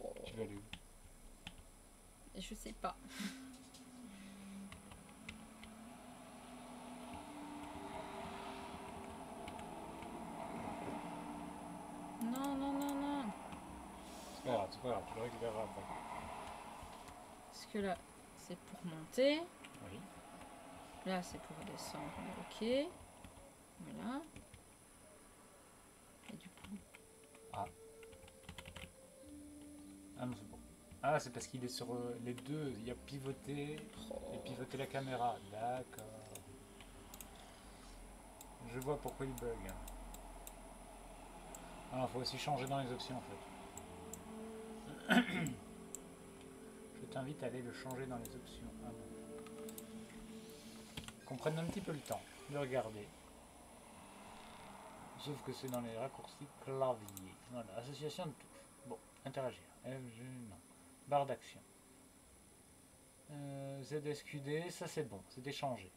Oh, Tu vas aller où? et je sais pas. c'est pas grave, tu le récupéreras après. Parce que là, c'est pour monter. Oui. Là, c'est pour descendre. Ok. Voilà. Et du coup... Ah non, c'est bon. Ah, c'est parce qu'il est sur les deux. Il y a pivoté et pivoter la caméra. D'accord. Je vois pourquoi il bug. Alors, il faut aussi changer dans les options en fait. Je t'invite à aller le changer dans les options. Ah bon. Qu'on prenne un petit peu le temps de regarder. Sauf que c'est dans les raccourcis clavier. Voilà, association de touches. Bon, interagir. FG, non. Barre d'action. ZSQD, ça c'est bon, c'est échangé.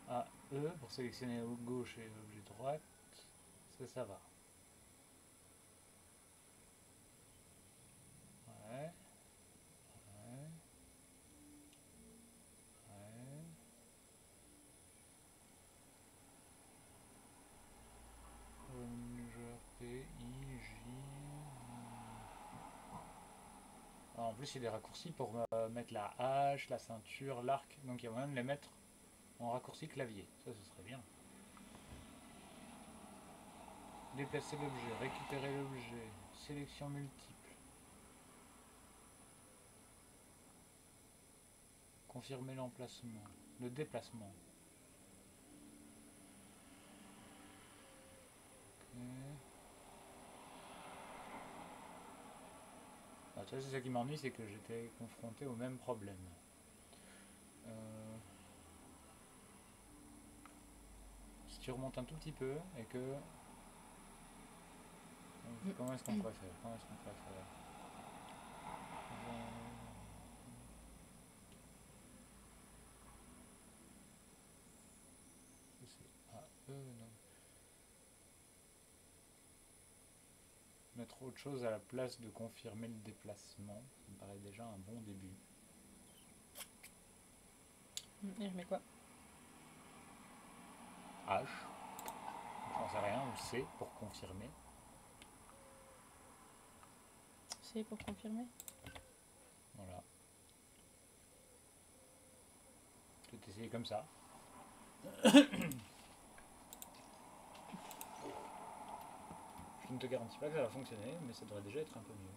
A, E pour sélectionner au gauche et l'objet droite. Ça va. Ouais. Ouais. Ouais. P, I, J. Alors, en plus, il y a des raccourcis pour mettre la hache, la ceinture, l'arc. Donc, il y a moyen de les mettre en raccourci clavier. Ça, ce serait bien. Déplacer l'objet, récupérer l'objet, sélection multiple. Confirmer l'emplacement, le déplacement. Ok. Ah, c'est ça qui m'ennuie, c'est que j'étais confronté au même problème. Si tu remontes un tout petit peu et que... Comment est-ce qu'on pourrait faire? C'est A, E, non. Mettre autre chose à la place de confirmer le déplacement, ça me paraît déjà un bon début. Et je mets quoi? H, j'en sais rien, ou C pour confirmer. C'est pour confirmer? Voilà. Je vais t'essayer comme ça. Je ne te garantis pas que ça va fonctionner, mais ça devrait déjà être un peu mieux.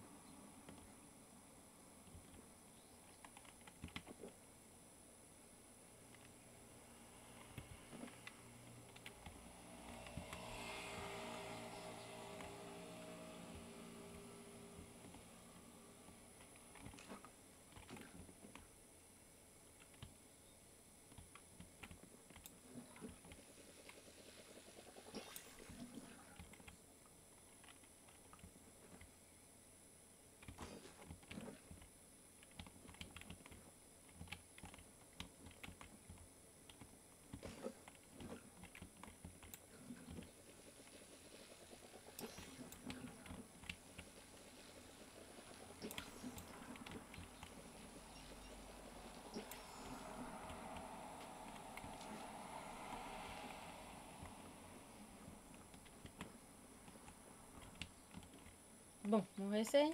Bon, on réessaye.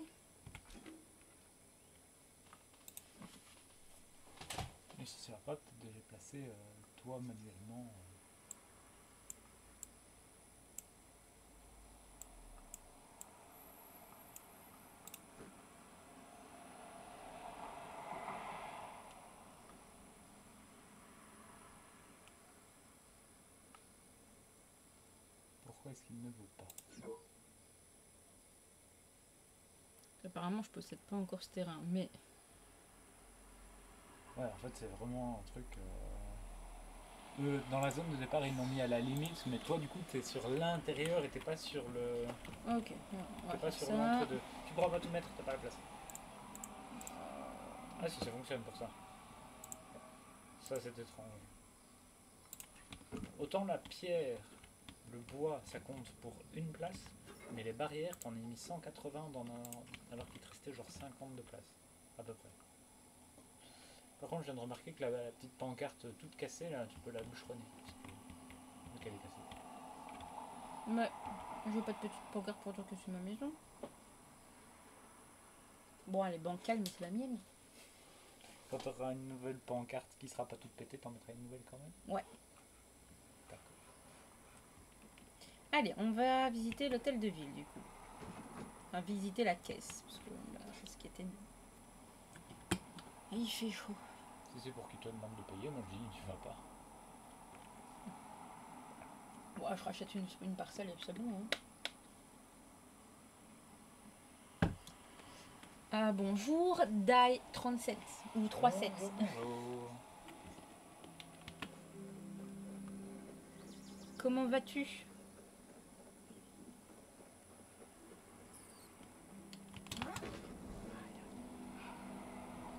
Et si ça va pas, peut-être de les placer toi manuellement. Pourquoi est-ce qu'il ne vaut pas? Apparemment, je possède pas encore ce terrain, mais... Ouais, en fait, c'est vraiment un truc... dans la zone de départ, ils l'ont mis à la limite, mais toi, du coup, t'es sur l'intérieur et t'es pas sur le... Ok, on va T'es pas faire sur ça. l'entre-deux. Tu pourras pas tout mettre, t'as pas la place. Ah si, ça fonctionne pour ça. Ça, c'est étrange. Autant la pierre, le bois, ça compte pour une place, mais les barrières, t'en as mis 180 alors qu'il te restait genre 50 de place, à peu près. Par contre, je viens de remarquer que la petite pancarte toute cassée, là, tu peux la bûcheronner. Vu qu'elle est cassée. Mais je veux pas de petite pancarte pour dire que c'est ma maison. Bon, elle est bancale, mais c'est la mienne. Quand tu auras une nouvelle pancarte qui sera pas toute pétée, t'en mettras une nouvelle quand même. Ouais. D'accord. Allez, on va visiter l'hôtel de ville, du coup. Enfin, visiter la caisse, parce que c'est ce qui était... Et il fait chaud. Si c'est pour qu'ils te demandent de payer, moi je dis tu vas pas. Ouais, je rachète une parcelle et c'est bon, hein. Bonjour, Die 37 ou 37. Bonjour. Comment vas-tu?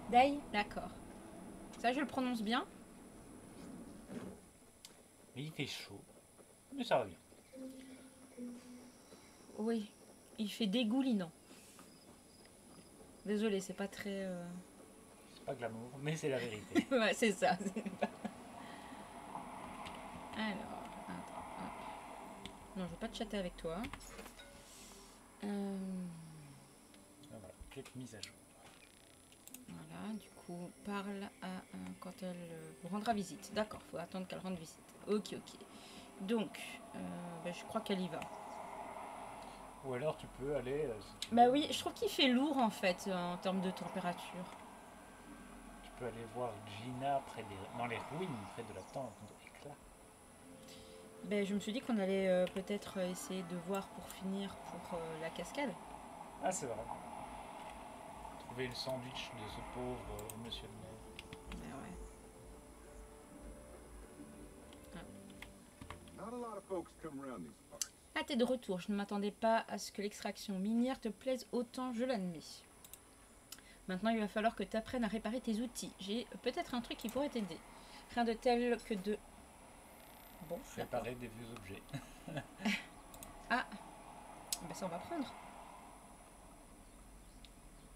Die? D'accord. Ça, je le prononce bien. Mais il fait chaud. Mais ça va bien. Oui, il fait dégoulinant. Désolée, c'est pas très... C'est pas glamour, mais c'est la vérité. ouais, c'est ça. Alors, attends, hop. Non, je veux pas te chatter avec toi. Ah, voilà, clip mise à jour. Voilà, du coup, parle à quand elle vous rendra visite. D'accord, faut attendre qu'elle rende visite. Ok, ok. Donc, je crois qu'elle y va. Ou alors tu peux aller. Si tu Bah veux, oui, je trouve qu'il fait lourd en fait en termes de température. Tu peux aller voir Gina dans les ruines près de la tente d'éclat. Ben, je me suis dit qu'on allait peut-être essayer de voir pour finir pour la cascade. Ah, c'est vrai. Trouver le sandwich de ce pauvre monsieur le maire. Ben ouais. Not a lot of folks come around these parts. Ah, t'es de retour. Je ne m'attendais pas à ce que l'extraction minière te plaise autant, je l'admets. Maintenant, il va falloir que tu apprennes à réparer tes outils. J'ai peut-être un truc qui pourrait t'aider. Rien de tel que de... Bon, d'accord. Réparer des vieux objets. Ah, ben ça on va prendre.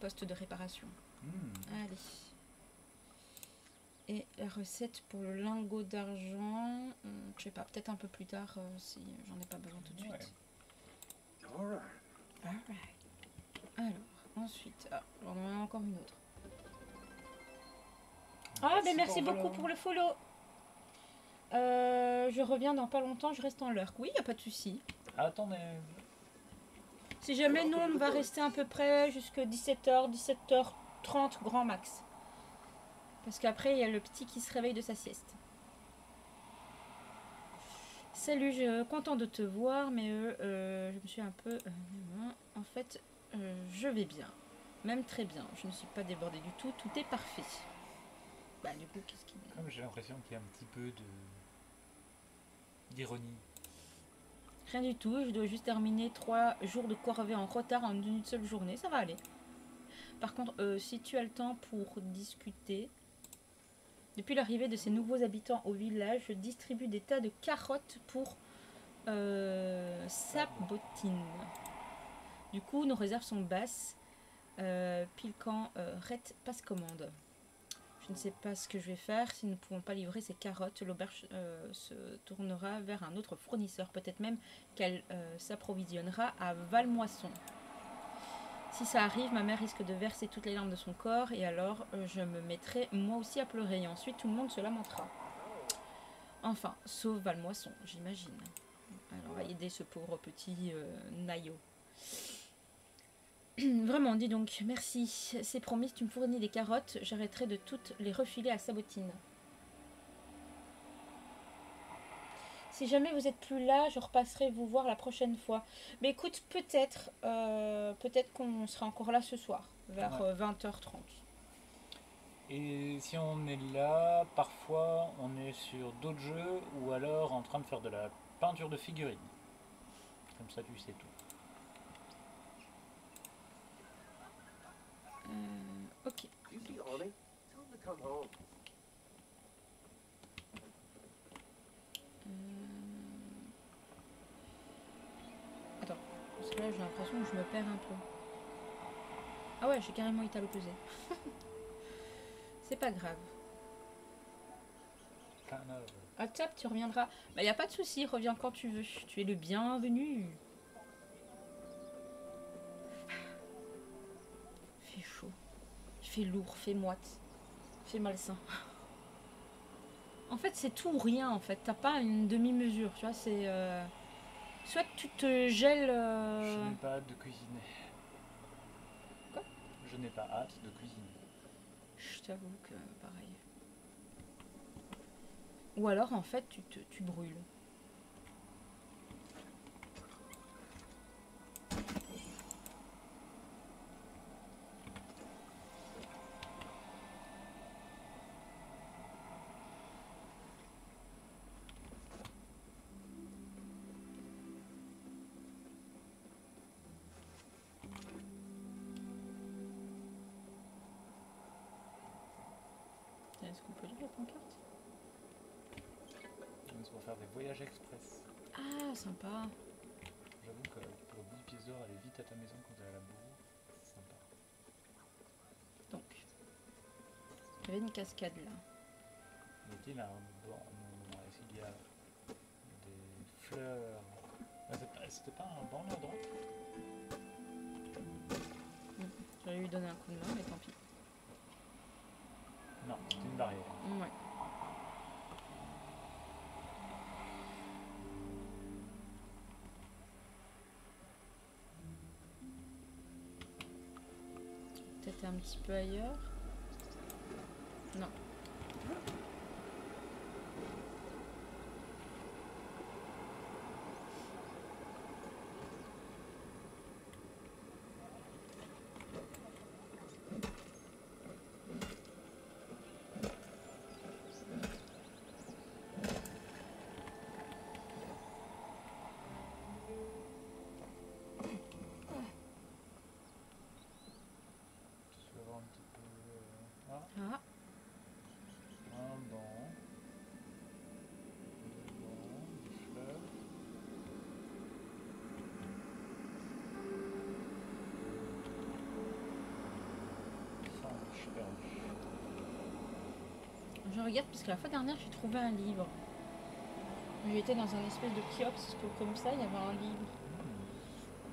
Poste de réparation. Allez. Et la recette pour le lingot d'argent, je sais pas, peut-être un peu plus tard si j'en ai pas besoin tout de suite. Ouais. All right. Alright. Alors, ensuite, j'en ai encore une autre. Ah, ben merci beaucoup pour le follow. Je reviens dans pas longtemps, je reste en lurk. Oui, y a pas de souci. Attendez. Si jamais nous, on va rester à peu près jusqu'à 17h, 17h30 grand max. Parce qu'après, il y a le petit qui se réveille de sa sieste. Salut, je suis content de te voir, mais je me suis un peu... en fait, je vais bien. Même très bien. Je ne suis pas débordée du tout. Tout est parfait. Bah du coup, qu'est-ce qu'il dit? Comme j'ai l'impression qu'il y a un petit peu d'ironie. Rien du tout. Je dois juste terminer 3 jours de corvée en retard en une seule journée. Ça va aller. Par contre, si tu as le temps pour discuter... Depuis l'arrivée de ces nouveaux habitants au village, je distribue des tas de carottes pour Sabotine. Du coup, nos réserves sont basses. Pile quand Rhett passe commande. Je ne sais pas ce que je vais faire. Si nous ne pouvons pas livrer ces carottes, l'auberge se tournera vers un autre fournisseur. Peut-être même qu'elle s'approvisionnera à Valmoisson. Si ça arrive, ma mère risque de verser toutes les larmes de son corps et alors je me mettrai moi aussi à pleurer et ensuite tout le monde se lamentera. Enfin, sauf Valmoisson, j'imagine. Alors on va aider ce pauvre petit Nayo. Vraiment, dis donc, merci. C'est promis, si tu me fournis des carottes, j'arrêterai de toutes les refiler à Sabotine. Si jamais vous êtes plus là, je repasserai vous voir la prochaine fois. Mais écoute, peut-être qu'on sera encore là ce soir, vers 20h30. Et si on est là, parfois on est sur d'autres jeux ou alors en train de faire de la peinture de figurines. Comme ça tu sais tout. Ok. You see Honey? Tell him to come home. Attends, parce que là j'ai l'impression que je me perds un peu. Ah ouais, j'ai carrément été à l'opposé. C'est pas grave. Canard. WhatsApp, tu reviendras. Bah, y a pas de souci, reviens quand tu veux. Tu es le bienvenu. Il fait chaud. Il fait lourd, fait moite. Fait malsain. En fait, c'est tout ou rien, en fait. T'as pas une demi-mesure, tu vois, c'est... Soit tu te gèles... Je n'ai pas hâte de cuisiner. Quoi? Je n'ai pas hâte de cuisiner. Je t'avoue que pareil. Ou alors, en fait, tu brûles. Est-ce qu'on peut lire la pancarte? C'est pour faire des voyages express. Ah, sympa. J'avoue que pour 10 pièces d'or, aller vite à ta maison quand t'es à la bourre, c'est sympa. Donc, il y avait une cascade là. Y a-t-il un banc? Non, est-ce qu'il y a des fleurs? Ah, c'était pas un banc là à droite? J'aurais lui donner un coup de main, mais tant pis. Non, c'était une barrière. Ouais. Peut-être un petit peu ailleurs. Non. Je vais voir un petit peu. Ah, Ah, un banc. Deux bancs, des fleurs. Sandwich perdu. je regarde parce que la fois dernière j'ai trouvé un livre. J'étais dans un espèce de kiosque comme ça, il y avait un livre.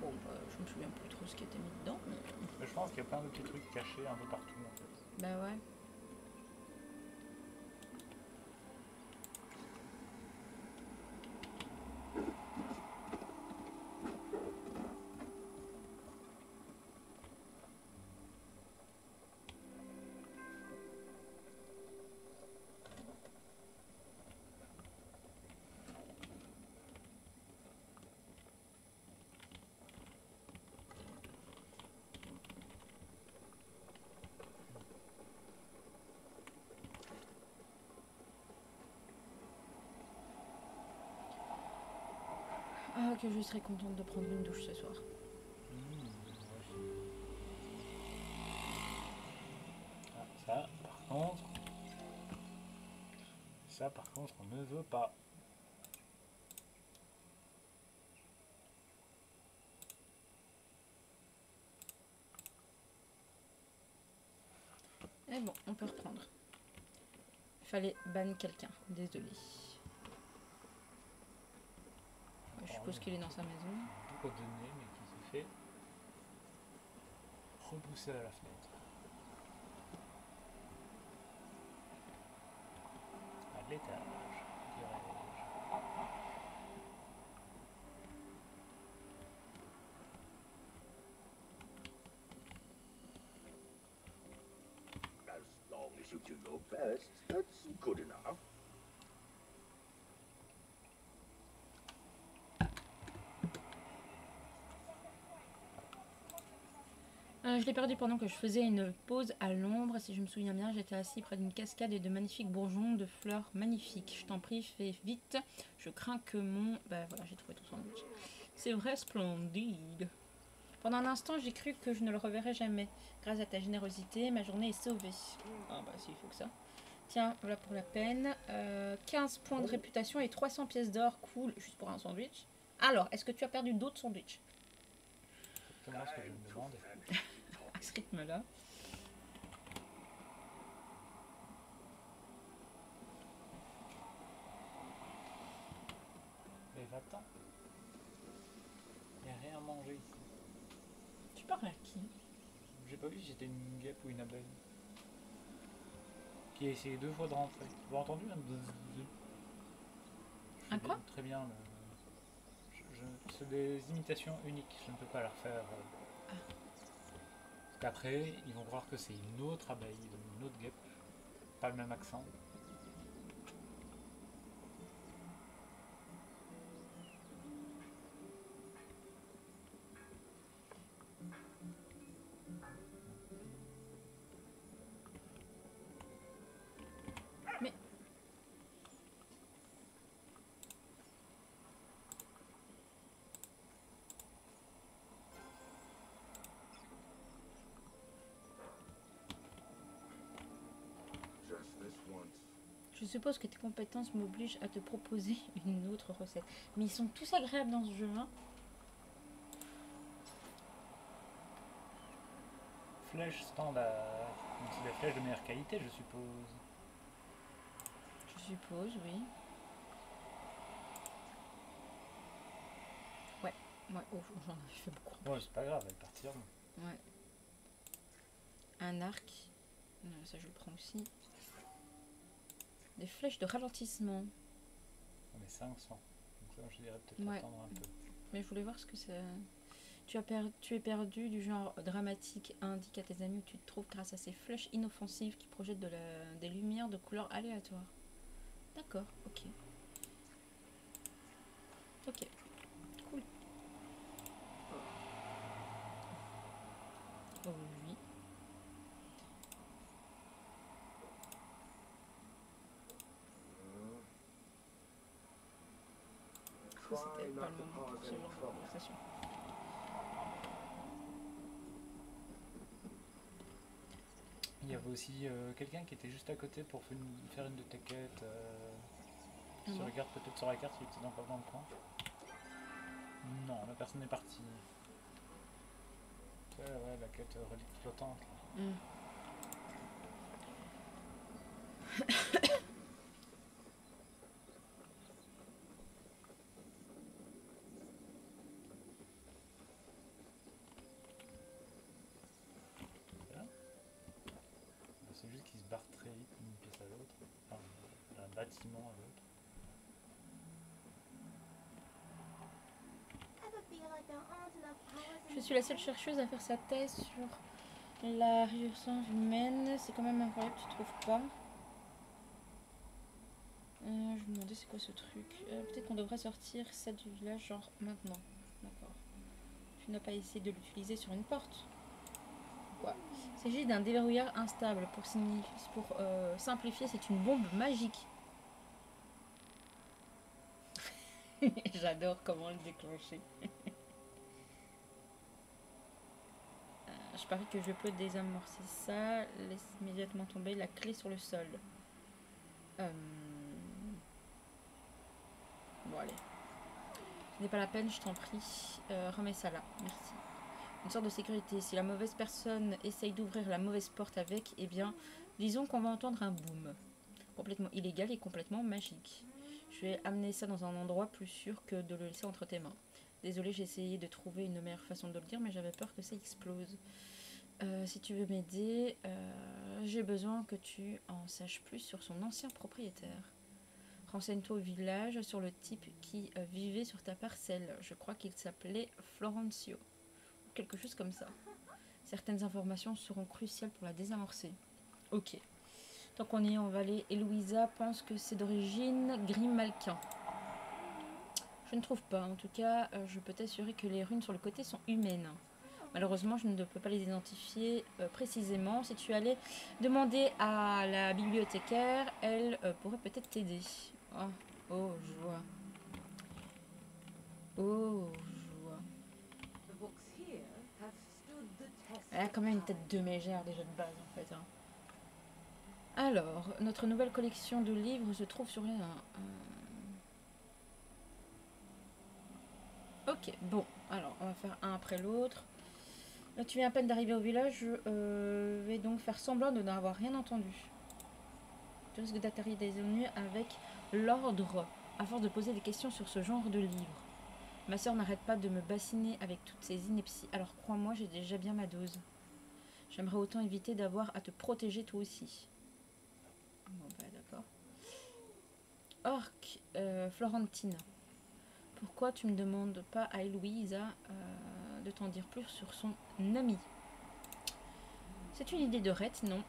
Bon, bah, je me souviens plus trop ce qui était mis dedans, mais... Mais je pense qu'il y a plein de petits trucs cachés un peu partout en fait. Bah ouais. Ah, que je serais contente de prendre une douche ce soir. Ah, ça par contre, on ne veut pas. Eh bon, on peut reprendre. Fallait ban quelqu'un, désolé. Ouais, je suppose qu'il est dans sa maison. Bourdonné, mais qui s'est fait repousser à la fenêtre. À l'étage, dirais-je. As long as you do your best, that's good enough. Je l'ai perdu pendant que je faisais une pause à l'ombre. Si je me souviens bien, j'étais assis près d'une cascade et de magnifiques bourgeons de fleurs magnifiques. Je t'en prie, fais vite. Je crains que mon... Bah voilà, j'ai trouvé ton sandwich. C'est vrai, splendide. Pendant un instant, j'ai cru que je ne le reverrais jamais. Grâce à ta générosité, ma journée est sauvée. Ah bah s'il faut que ça. Tiens, voilà pour la peine. 15 points de réputation et 300 pièces d'or. Cool, juste pour un sandwich. Alors, est-ce que tu as perdu d'autres sandwichs? Exactement ce que je me demande. À ce rythme-là. J'attends. Il n'y a rien à manger ici. Tu parles à qui? J'ai pas vu si c'était une guêpe ou une abeille. Qui a essayé 2 fois de rentrer. Vous avez entendu un bzzz? Un quoi? Très bien. C'est des imitations uniques. Je ne peux pas la refaire. Parce qu'après, ils vont croire que c'est une autre abeille, une autre guêpe. Pas le même accent. Mais... Just this once. Je suppose que tes compétences m'obligent à te proposer une autre recette. Mais ils sont tous agréables dans ce jeu, hein. Flèche standard. Donc c'est des flèches de meilleure qualité, je suppose. Je suppose, oui. Ouais, oh, j'en avais fait beaucoup. Ouais, c'est pas grave, elles partiront. Ouais. Un arc. Ça, je le prends aussi. Des flèches de ralentissement. On est 500. Donc là, je dirais peut-être Ouais. attendre un peu. Mais je voulais voir ce que c'est. Tu es perdu du genre dramatique. Indique à tes amis où tu te trouves grâce à ces flèches inoffensives qui projettent des lumières de couleurs aléatoires. D'accord, ok. Ok, cool. Oh oui. Ça, c'était pas le moment pour ce genre de conversation. Il y avait aussi quelqu'un qui était juste à côté pour faire une de tes quêtes. bon Regarde peut-être sur la carte s'il était encore dans le coin. Non, la personne est partie. Ouais, la quête relique flottante. Mm. C'est juste qu'il se barre très vite d'une pièce à l'autre. Enfin, d'un bâtiment à l'autre. Je suis la seule chercheuse à faire sa thèse sur la résistance humaine. C'est quand même incroyable, tu trouves pas? Je me demandais c'est quoi ce truc. Peut-être qu'on devrait sortir ça du village genre maintenant. D'accord. Tu n'as pas essayé de l'utiliser sur une porte? Quoi? Il s'agit d'un déverrouilleur instable. Pour simplifier, c'est une bombe magique. J'adore comment le déclencher. Je parie que je peux désamorcer ça. Laisse immédiatement tomber la clé sur le sol. Bon, allez. Ce n'est pas la peine, je t'en prie. Remets ça là. Merci. Une sorte de sécurité. Si la mauvaise personne essaye d'ouvrir la mauvaise porte avec, eh bien, disons qu'on va entendre un boom. Complètement illégal et complètement magique. Je vais amener ça dans un endroit plus sûr que de le laisser entre tes mains. Désolée, j'ai essayé de trouver une meilleure façon de le dire, mais j'avais peur que ça explose. Si tu veux m'aider, j'ai besoin que tu en saches plus sur son ancien propriétaire. Renseigne-toi au village sur le type qui vivait sur ta parcelle. Je crois qu'il s'appelait Florencio. Quelque chose comme ça. Certaines informations seront cruciales pour la désamorcer. Ok. Tant qu'on y est en vallée, Eloïsa pense que c'est d'origine grimalkin. Je ne trouve pas. En tout cas, je peux t'assurer que les runes sur le côté sont humaines. Malheureusement, je ne peux pas les identifier précisément. Si tu allais demander à la bibliothécaire, elle pourrait peut-être t'aider. Oh, je vois. Oh, je vois. Elle a quand même une tête de mégère déjà de base en fait. Hein. Alors, notre nouvelle collection de livres se trouve sur les... Ok, bon. Alors, on va faire un après l'autre. Là, tu viens à peine d'arriver au village. Je vais donc faire semblant de n'avoir rien entendu. Tu risques d'atterrir des ennuis avec l'ordre à force de poser des questions sur ce genre de livre. Ma sœur n'arrête pas de me bassiner avec toutes ces inepties, alors crois-moi, j'ai déjà bien ma dose. J'aimerais autant éviter d'avoir à te protéger toi aussi. Bon bah d'accord. Florentina. Pourquoi tu ne demandes pas à Eloïsa de t'en dire plus sur son ami? C'est une idée de Rhett, non.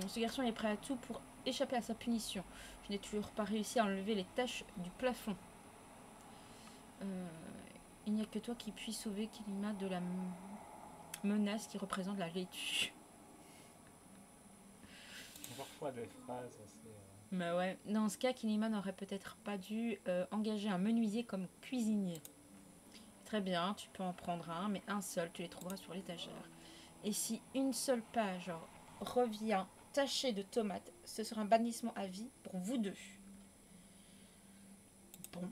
Ce garçon est prêt à tout pour échapper à sa punition. Je n'ai toujours pas réussi à enlever les taches du plafond. Il n'y a que toi qui puisse sauver Kilima de la menace qui représente la laitue. Parfois des phrases assez... Bah ouais. Dans ce cas, Kilima n'aurait peut-être pas dû engager un menuisier comme cuisinier. Très bien, tu peux en prendre un, mais un seul, tu les trouveras sur l'étagère. Et si une seule page revient tachée de tomates, ce sera un bannissement à vie pour vous deux. Bon.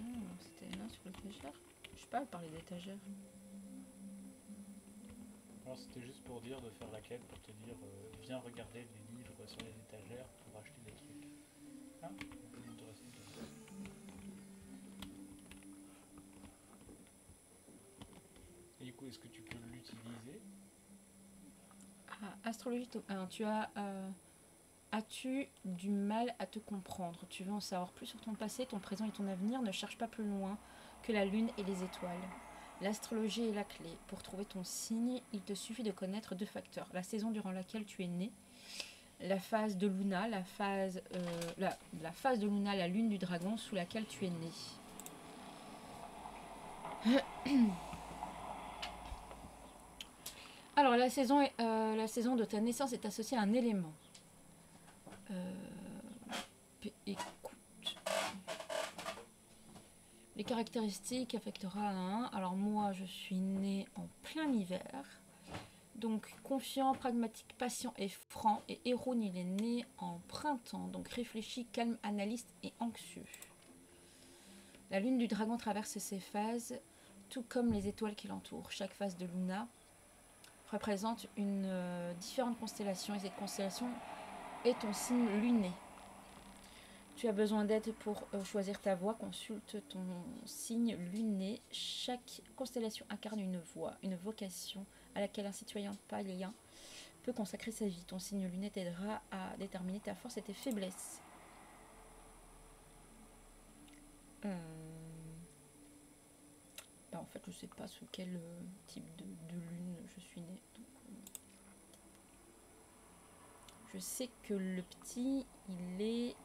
Non, c'était là sur l'étagère. Je sais pas, elle parlait d'étagère. Alors c'était juste pour dire de faire la quête, pour te dire viens regarder les livres sur les étagères pour acheter des trucs. Ah, et du coup, est-ce que tu peux l'utiliser? Astrologie, tu as... As-tu du mal à te comprendre? Tu veux en savoir plus sur ton passé, ton présent et ton avenir? Ne cherche pas plus loin que la lune et les étoiles. L'astrologie est la clé. Pour trouver ton signe, il te suffit de connaître 2 facteurs. La saison durant laquelle tu es né, la phase de Luna, la phase de Luna, la lune du dragon sous laquelle tu es né. Alors, la saison de ta naissance est associée à un élément. Écoute. Les caractéristiques affectera un. Alors moi, je suis née en plein hiver. Donc confiant, pragmatique, patient et franc. Et Héron, il est né en printemps. Donc réfléchi, calme, analyste et anxieux. La lune du dragon traverse ses phases, tout comme les étoiles qui l'entourent. Chaque phase de Luna représente une différente constellation. Et cette constellation est ton signe luné. Tu as besoin d'aide pour choisir ta voie. Consulte ton signe luné. Chaque constellation incarne une voie, une vocation à laquelle un citoyen païen peut consacrer sa vie. Ton signe luné t'aidera à déterminer ta force et tes faiblesses. En fait, je ne sais pas sous quel type de lune je suis née. Donc, je sais que le petit, il est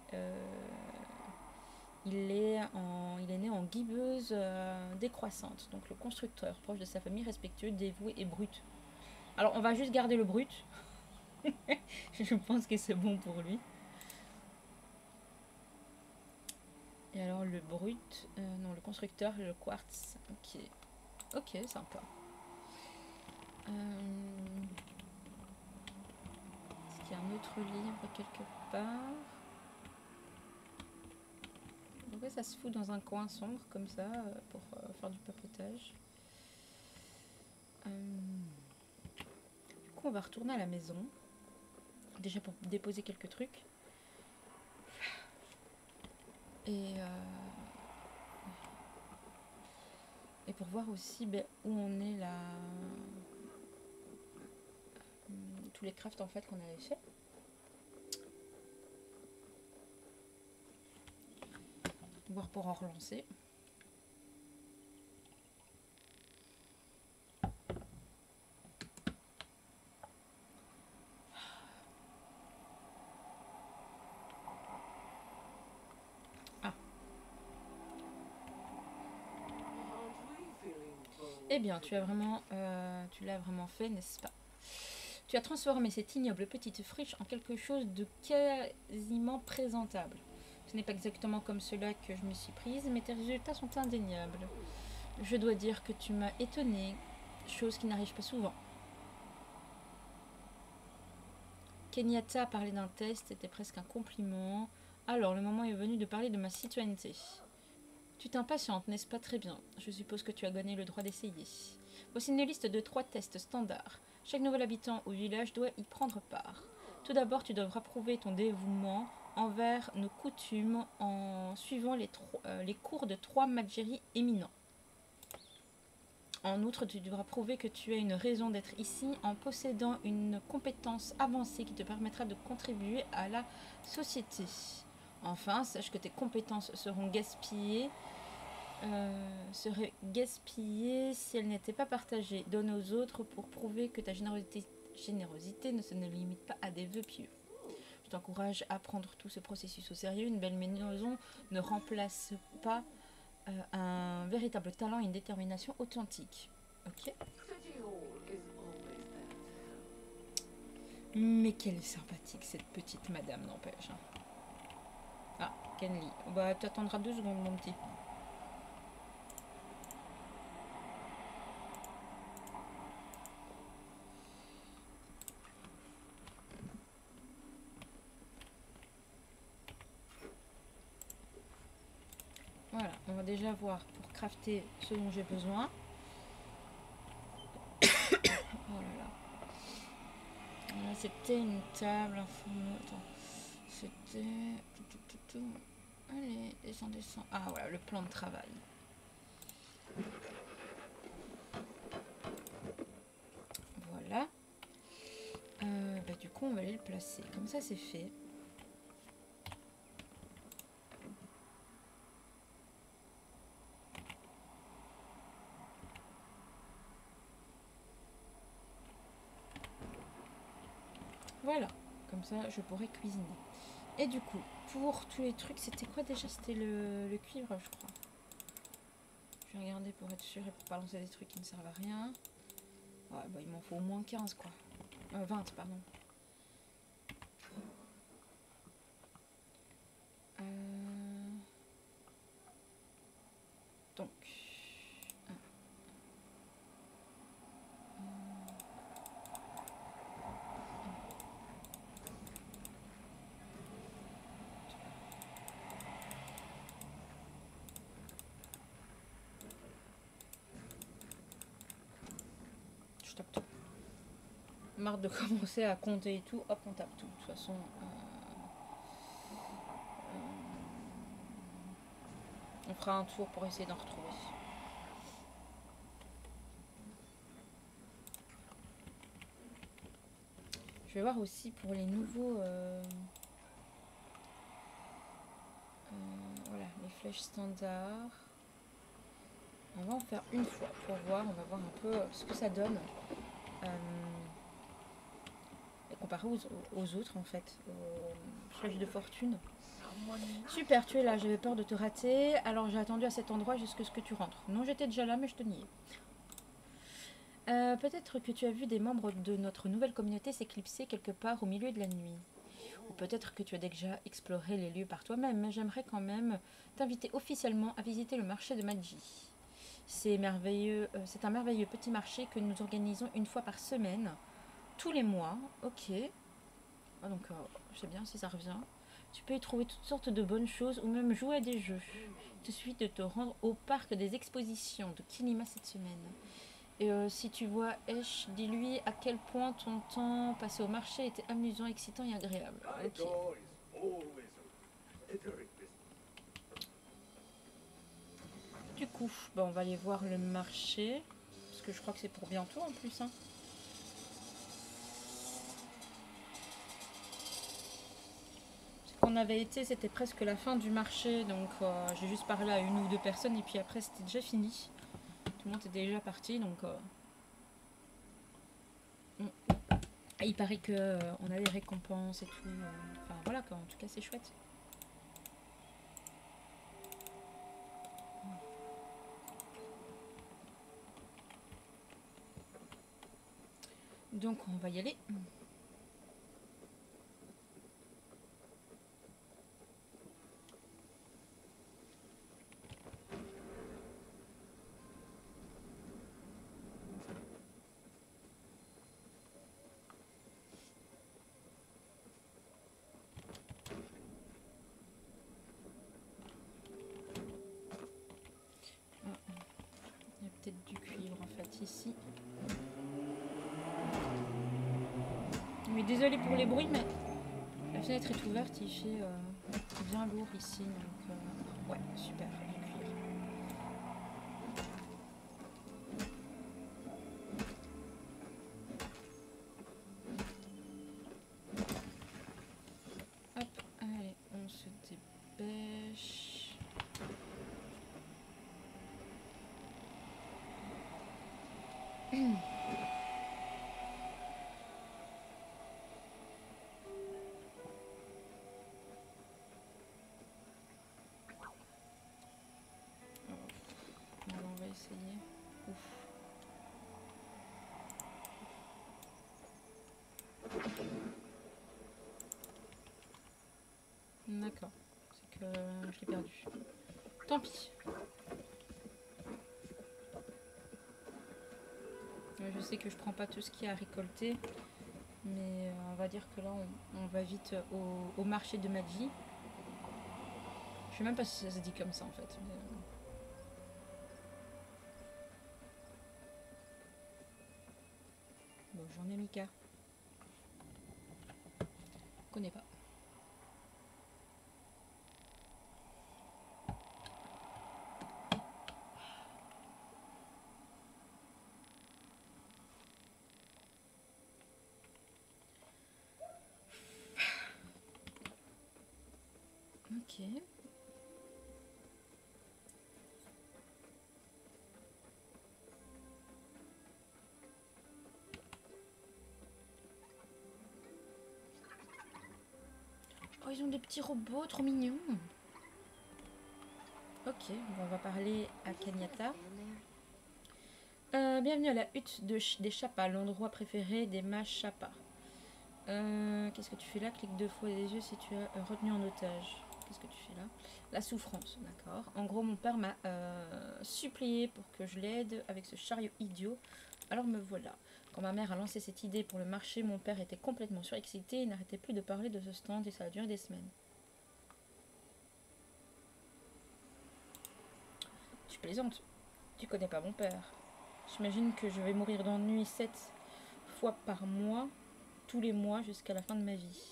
né en guibeuse décroissante. Donc le constructeur, proche de sa famille, respectueux, dévoué et brut. Alors on va juste garder le brut. Je pense que c'est bon pour lui. Et alors le brut, non, le constructeur, le quartz. Ok, ok, sympa. Est-ce qu'il y a un autre livre quelque part? Pourquoi ça se fout dans un coin sombre comme ça pour faire du papotage? Du coup, on va retourner à la maison. Déjà pour déposer quelques trucs. Et pour voir aussi où on est là. Tous les crafts en fait qu'on avait fait. Voir pour en relancer. Eh bien, tu l'as vraiment fait, n'est-ce pas? Tu as transformé cette ignoble petite friche en quelque chose de quasiment présentable. Ce n'est pas exactement comme cela que je me suis prise, mais tes résultats sont indéniables. Je dois dire que tu m'as étonnée, chose qui n'arrive pas souvent. Kenyatta a parlé d'un test, c'était presque un compliment. Alors, le moment est venu de parler de ma citoyenneté. Tu t'impatientes, n'est-ce pas? Très bien. Je suppose que tu as gagné le droit d'essayer. Voici une liste de 3 tests standards. Chaque nouvel habitant au village doit y prendre part. Tout d'abord, tu devras prouver ton dévouement envers nos coutumes en suivant les cours de 3 Magiri éminents. En outre, tu devras prouver que tu as une raison d'être ici en possédant une compétence avancée qui te permettra de contribuer à la société. Enfin, sache que tes compétences seraient gaspillées si elles n'étaient pas partagées. Donne aux autres pour prouver que ta générosité ne se limite pas à des vœux pieux. Je t'encourage à prendre tout ce processus au sérieux. Une belle maison ne remplace pas un véritable talent et une détermination authentique. Ok. Mais quelle est sympathique cette petite madame, n'empêche. Ah, Kenley. Bah, tu attendras 2 secondes, mon petit. Voilà, on va déjà voir pour crafter ce dont j'ai besoin. Oh là là. C'était une table. Attends. C'était... Allez, descends. Ah voilà, le plan de travail. Voilà. Bah, du coup, on va aller le placer. Comme ça, c'est fait. Voilà. Comme ça, je pourrais cuisiner. Et du coup, pour tous les trucs, c'était quoi déjà? C'était le cuivre, je crois. Je vais regarder pour être sûr et pour pas lancer des trucs qui ne servent à rien. Ouais, bah, il m'en faut au moins 15, quoi. 20, pardon. Donc... Je tape tout. Marre de commencer à compter et tout. Hop, on tape tout. De toute façon... on fera un tour pour essayer d'en retrouver. Je vais voir aussi pour les nouveaux... voilà, les flèches standards. On va en faire une fois pour voir. On va voir un peu ce que ça donne. Et comparé aux autres, en fait. Aux flèches de fortune. Super, tu es là. J'avais peur de te rater. Alors j'ai attendu à cet endroit jusqu'à ce que tu rentres. Non, j'étais déjà là, mais je te niais. Peut-être que tu as vu des membres de notre nouvelle communauté s'éclipser quelque part au milieu de la nuit. Ou peut-être que tu as déjà exploré les lieux par toi-même, mais j'aimerais quand même t'inviter officiellement à visiter le marché de Magi. C'est merveilleux, c'est un merveilleux petit marché que nous organisons une fois par semaine, tous les mois. Ok. Ah, donc, je sais bien si ça revient. Tu peux y trouver toutes sortes de bonnes choses ou même jouer à des jeux. Il te suffit de te rendre au parc des expositions de Kinima cette semaine. Et si tu vois Esh, dis-lui à quel point ton temps passé au marché était amusant, excitant et agréable. Ok. Du coup, bah, on va aller voir le marché. Parce que je crois que c'est pour bientôt en plus. Hein. Quand on avait été, c'était presque la fin du marché. Donc j'ai juste parlé à 1 ou 2 personnes. Et puis après, c'était déjà fini. Tout le monde était déjà parti. Donc... il paraît que on a des récompenses et tout. Enfin voilà quoi, en tout cas c'est chouette. Donc on va y aller. peut-être du cuivre en fait ici. Mais désolé pour les bruits, mais la fenêtre est ouverte, il fait bien lourd ici, donc ouais, super, du cuivre. Hop, allez, on se dépêche. On va essayer. Ouf. D'accord. C'est que je l'ai perdu. Tant pis. Je sais que je prends pas tout ce qu'il y a à récolter. Mais on va dire que là, on va vite au marché de magie. Je sais même pas si ça se dit comme ça en fait. Mais, bonjour Mika. Je connais pas. Ok. Oh, ils ont des petits robots trop mignons. Ok, bon, on va parler à Kenyatta. Bienvenue à la hutte des Chappas, l'endroit préféré des mages Chappas. Qu'est-ce que tu fais là? Clique 2 fois les yeux si tu as retenu en otage. Qu'est-ce que tu fais là? La souffrance, d'accord. En gros, mon père m'a supplié pour que je l'aide avec ce chariot idiot. Alors me voilà. Quand ma mère a lancé cette idée pour le marché, mon père était complètement surexcité. Il n'arrêtait plus de parler de ce stand et ça a duré des semaines. Tu plaisantes. Tu connais pas mon père. J'imagine que je vais mourir d'ennui 7 fois par mois, tous les mois jusqu'à la fin de ma vie.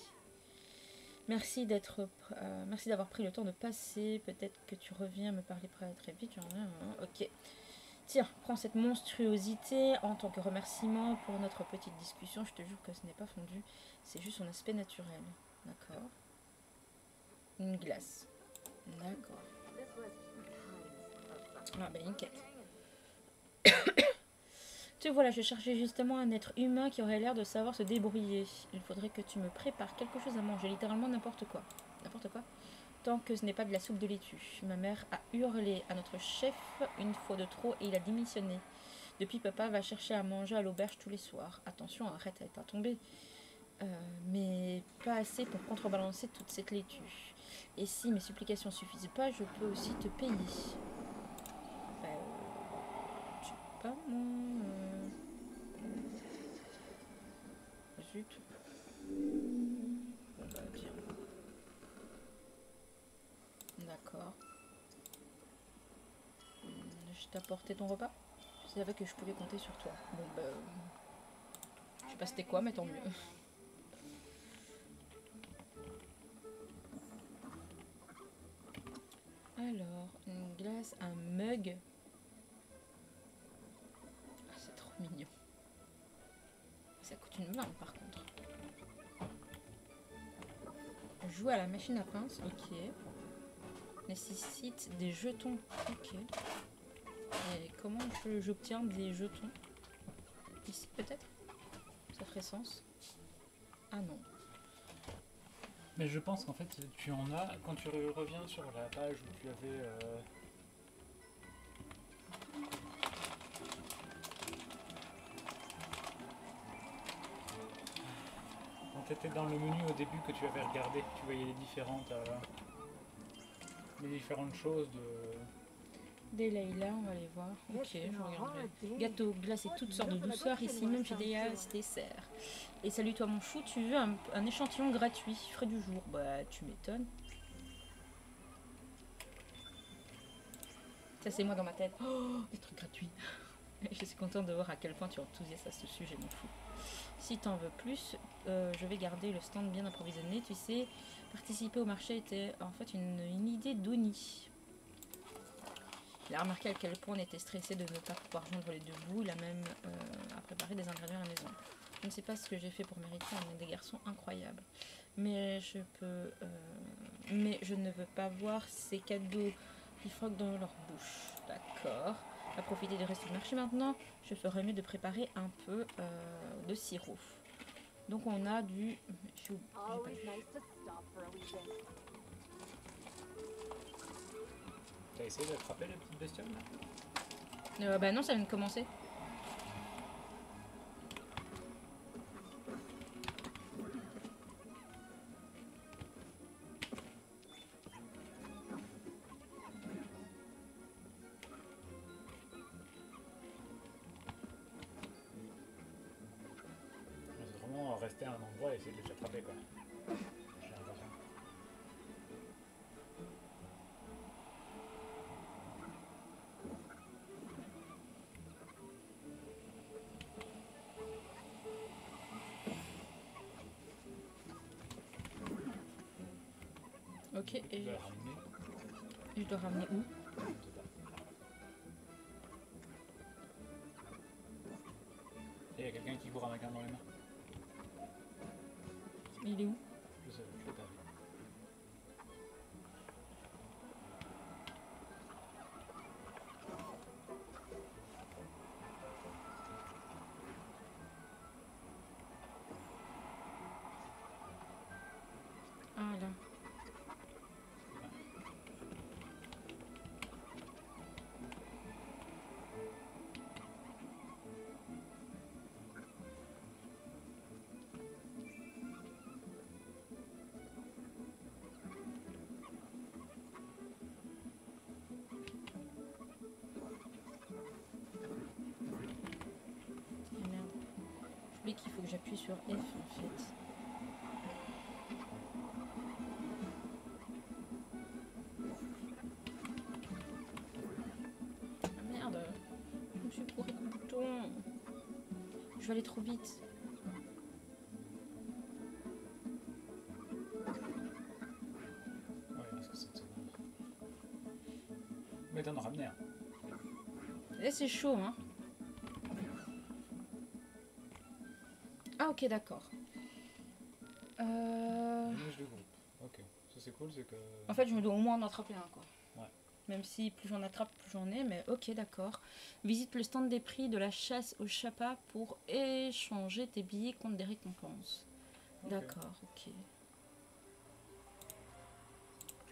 Merci d'avoir pris le temps de passer. Peut-être que tu reviens me parler très vite. Ok. Tiens, prends cette monstruosité en tant que remerciement pour notre petite discussion. Je te jure que ce n'est pas fondu. C'est juste son aspect naturel. D'accord. Une glace. D'accord. Ah ben une quête. Te voilà, je cherchais justement un être humain qui aurait l'air de savoir se débrouiller. Il faudrait que tu me prépares quelque chose à manger, littéralement n'importe quoi. N'importe quoi. Tant que ce n'est pas de la soupe de laitue. Ma mère a hurlé à notre chef une fois de trop et il a démissionné. Depuis, papa va chercher à manger à l'auberge tous les soirs. Attention, arrête, elle est pas tombée. Mais pas assez pour contrebalancer toute cette laitue. Et si mes supplications suffisent pas, je peux aussi te payer. Je sais pas moi. Zut. Bon bah bien. D'accord. Je t'ai apporté ton repas. Je savais que je pouvais compter sur toi. Bon bah... je sais pas c'était quoi mais tant mieux. Alors, une glace, un mug. Ah, c'est trop mignon. Ça coûte une blinde par contre. Jouer à la machine à pince, ok. Nécessite des jetons, ok. Et comment j'obtiens des jetons? Ici peut-être? Ça ferait sens. Ah non. Mais je pense qu'en fait tu en as, quand tu reviens sur la page où tu avais... Quand tu étais dans le menu au début que tu avais regardé, tu voyais les différentes choses de... Des Layla, on va les voir. Ok, je regarderai. Gâteau, glace et toutes sortes de douceurs. Ici même j'ai des desserts. Et salut toi mon chou, tu veux un échantillon gratuit, frais du jour? Bah tu m'étonnes. Ça c'est moi dans ma tête. Oh, des trucs gratuits. Je suis contente de voir à quel point tu es enthousiaste à ce sujet, mon fou. Si t'en veux plus, je vais garder le stand bien approvisionné. Tu sais, participer au marché était en fait une idée d'Oni. Il a remarqué à quel point on était stressé de ne pas pouvoir joindre les deux bouts. Il a même à préparer des ingrédients à la maison. Je ne sais pas ce que j'ai fait pour mériter, on est des garçons incroyables. Mais je ne veux pas voir ces cadeaux qui froquent dans leur bouche. D'accord. À profiter du reste du marché maintenant, je ferais mieux de préparer un peu de sirop. Donc on a du... T'as essayé d'attraper les petites bestioles là? Bah non, ça vient de commencer. C'est vraiment rester à un endroit et essayer de les attraper quoi. J'ai l'impression. Ok, Tu et dois le ramener. je dois ramener où? Je sais pas. Et il y a quelqu'un qui court avec un dans les mains. Il est où? Je sais, je l'ai pas vu. Ah là. Ah merde. J'oublie qu'il faut que j'appuie sur F en fait. Ah merde. Je me suis couru le bouton. Je vais aller trop vite. Ouais, parce que c'est de secondes. Mais t'en as ramené un. Et c'est chaud, hein. Ah ok, d'accord. Image de groupe. Ok. Ça c'est cool, c'est que. En fait, je me dois au moins en attraper un, quoi. Ouais. Même si plus j'en attrape, plus j'en ai, mais ok, d'accord. Visite le stand des prix de la chasse au chapa pour échanger tes billets contre des récompenses. Ok. D'accord, ok.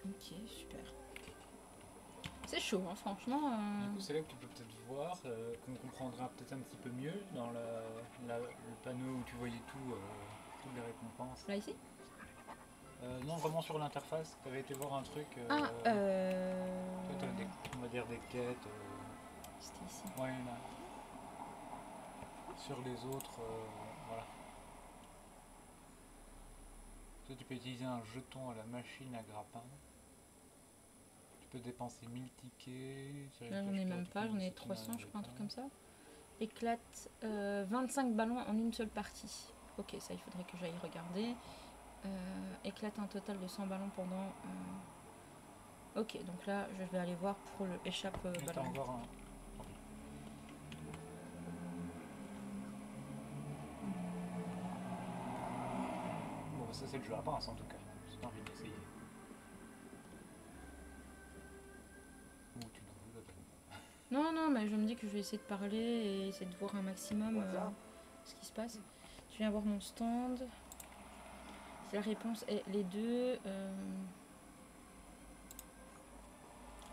Ok, super. C'est chaud, hein, franchement. Du coup, c'est là que tu peux peut-être voir, qu'on comprendra peut-être un petit peu mieux dans le panneau où tu voyais tout, toutes les récompenses. Là, ici? Non, vraiment sur l'interface, tu avais été voir un truc. Ah, Toi, t'as on va dire des quêtes. C'était ici. Ouais, là. Sur les autres, voilà. Toi, tu peux utiliser un jeton à la machine à grappin. Tu peux dépenser 1000 tickets. Là, j'en ai même pas, j'en ai 300, je crois, un truc comme ça. Éclate 25 ballons en une seule partie. Ok, ça, il faudrait que j'aille regarder. Éclate un total de 100 ballons pendant... Ok, donc là, je vais aller voir pour le échappe Mais t'as ballon. encore un. Bon, ça c'est le jeu à pince en tout cas, si t'as envie d'essayer. Ou tu n'en veux pas. Non, non, mais je me dis que je vais essayer de parler et essayer de voir un maximum ce qui se passe. Je viens voir mon stand. Si la réponse est les deux...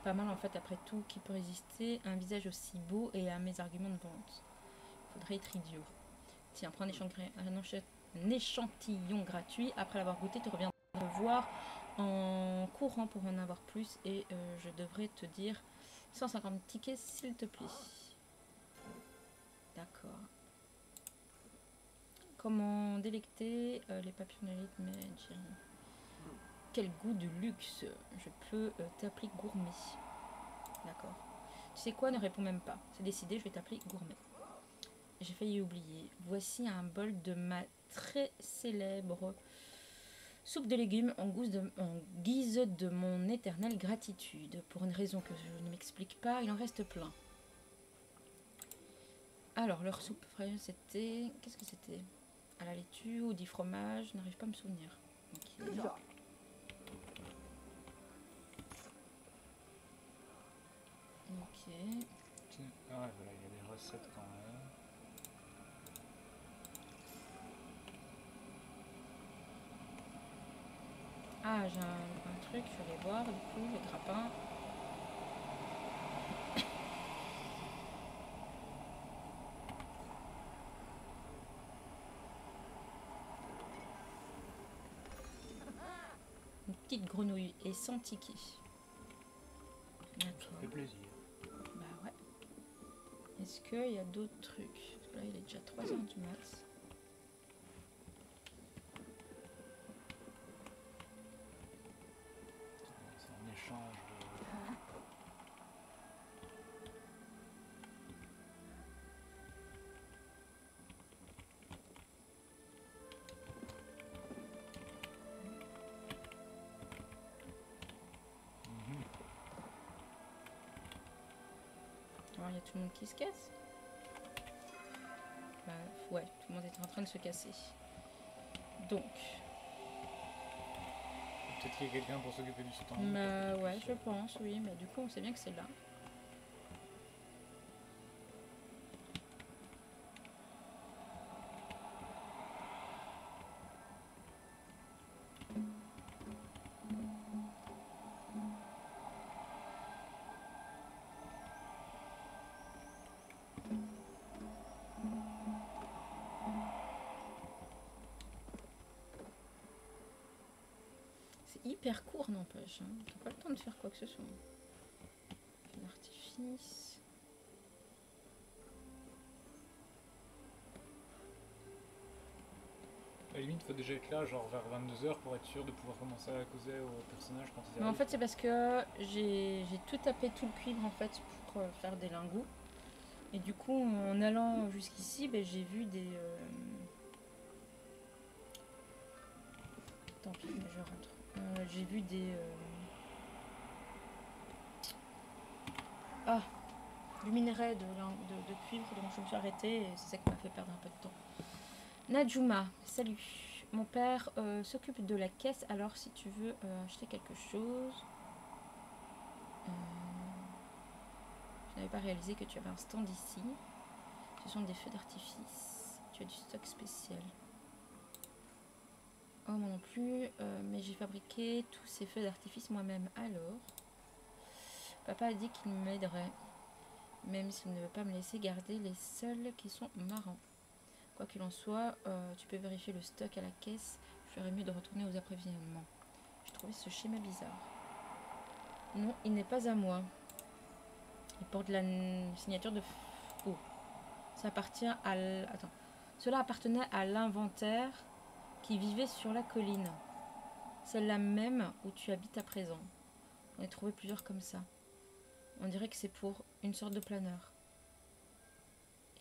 Pas mal en fait, après tout, qui peut résister à un visage aussi beau et à mes arguments de vente. Faudrait être idiot. Tiens, prends un échantillon gratuit. Après l'avoir goûté, tu reviendras me voir en courant pour en avoir plus. Et je devrais te dire 150 tickets, s'il te plaît. D'accord. Comment délecter les papillons d'élite Magic. Quel goût de luxe. Je peux t'appeler gourmet. D'accord. Tu sais quoi, ne réponds même pas. C'est décidé, je vais t'appeler Gourmet. J'ai failli oublier. Voici un bol de ma très célèbre soupe de légumes en guise de mon éternelle gratitude. Pour une raison que je ne m'explique pas, il en reste plein. Alors, leur soupe fraîche, c'était... Qu'est-ce que c'était? À la laitue ou du fromage? Je n'arrive pas à me souvenir. Okay. Ok. Ah ouais, voilà, il y a des recettes quand même. Ah, j'ai un truc, je vais aller voir, du coup, les grappins. Une petite grenouille et sans ticket. Ça fait plaisir. Bah ouais. Est-ce qu'il y a d'autres trucs? Parce que là, il est déjà 3h du mat. C'est un échange de... Alors, il y a tout le monde qui se casse. Bah ouais, tout le monde est en train de se casser. Donc... Peut-être qu'il y a quelqu'un pour s'occuper du stand. Bah ouais, je pense, oui. Mais du coup, on sait bien que c'est là. C'est hyper court, n'empêche. Hein. T'as pas le temps de faire quoi que ce soit. L'artifice. À la limite, il faut déjà être là, genre vers 22h, pour être sûr de pouvoir commencer à causer aux personnages quand ils arrivent. Mais en fait, c'est parce que j'ai tout tapé, tout le cuivre, en fait, pour faire des lingots. Et du coup, en allant jusqu'ici, ben, j'ai vu des... Tant pis, mais je rentre. J'ai vu des... Ah, du minerai de cuivre, donc je me suis arrêtée et c'est ça qui m'a fait perdre un peu de temps. Najuma, salut. Mon père s'occupe de la caisse, alors si tu veux acheter quelque chose... je n'avais pas réalisé que tu avais un stand ici. Ce sont des feux d'artifice. Tu as du stock spécial. Oh, moi non plus. Mais j'ai fabriqué tous ces feux d'artifice moi-même. Alors, papa a dit qu'il m'aiderait. Même s'il ne veut pas me laisser garder les seuls qui sont marrants. Quoi qu'il en soit, tu peux vérifier le stock à la caisse. Je ferais mieux de retourner aux approvisionnements. J'ai trouvé ce schéma bizarre. Non, il n'est pas à moi. Il porte la signature de... Oh. Ça appartient à... Attends. Cela appartenait à l'inventaire qui vivait sur la colline. Celle-là même où tu habites à présent. On a trouvé plusieurs comme ça. On dirait que c'est pour une sorte de planeur.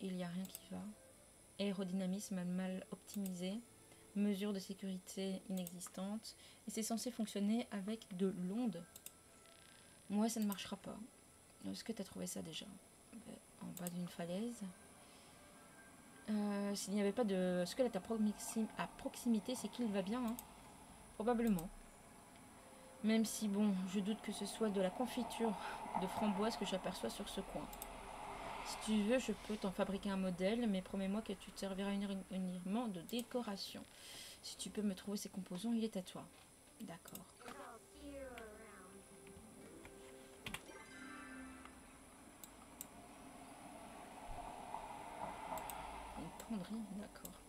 Il n'y a rien qui va. Aérodynamisme mal optimisé. Mesure de sécurité inexistante. Et c'est censé fonctionner avec de l'onde. Moi, ça ne marchera pas. Est-ce que tu as trouvé ça déjà? En bas d'une falaise. S'il n'y avait pas de squelette à proximité, c'est qu'il va bien. Hein. Probablement. Même si, bon, je doute que ce soit de la confiture de framboise que j'aperçois sur ce coin. Si tu veux, je peux t'en fabriquer un modèle, mais promets-moi que tu te serviras uniquement de décoration. Si tu peux me trouver ces composants, il est à toi. D'accord. Une penderie, d'accord.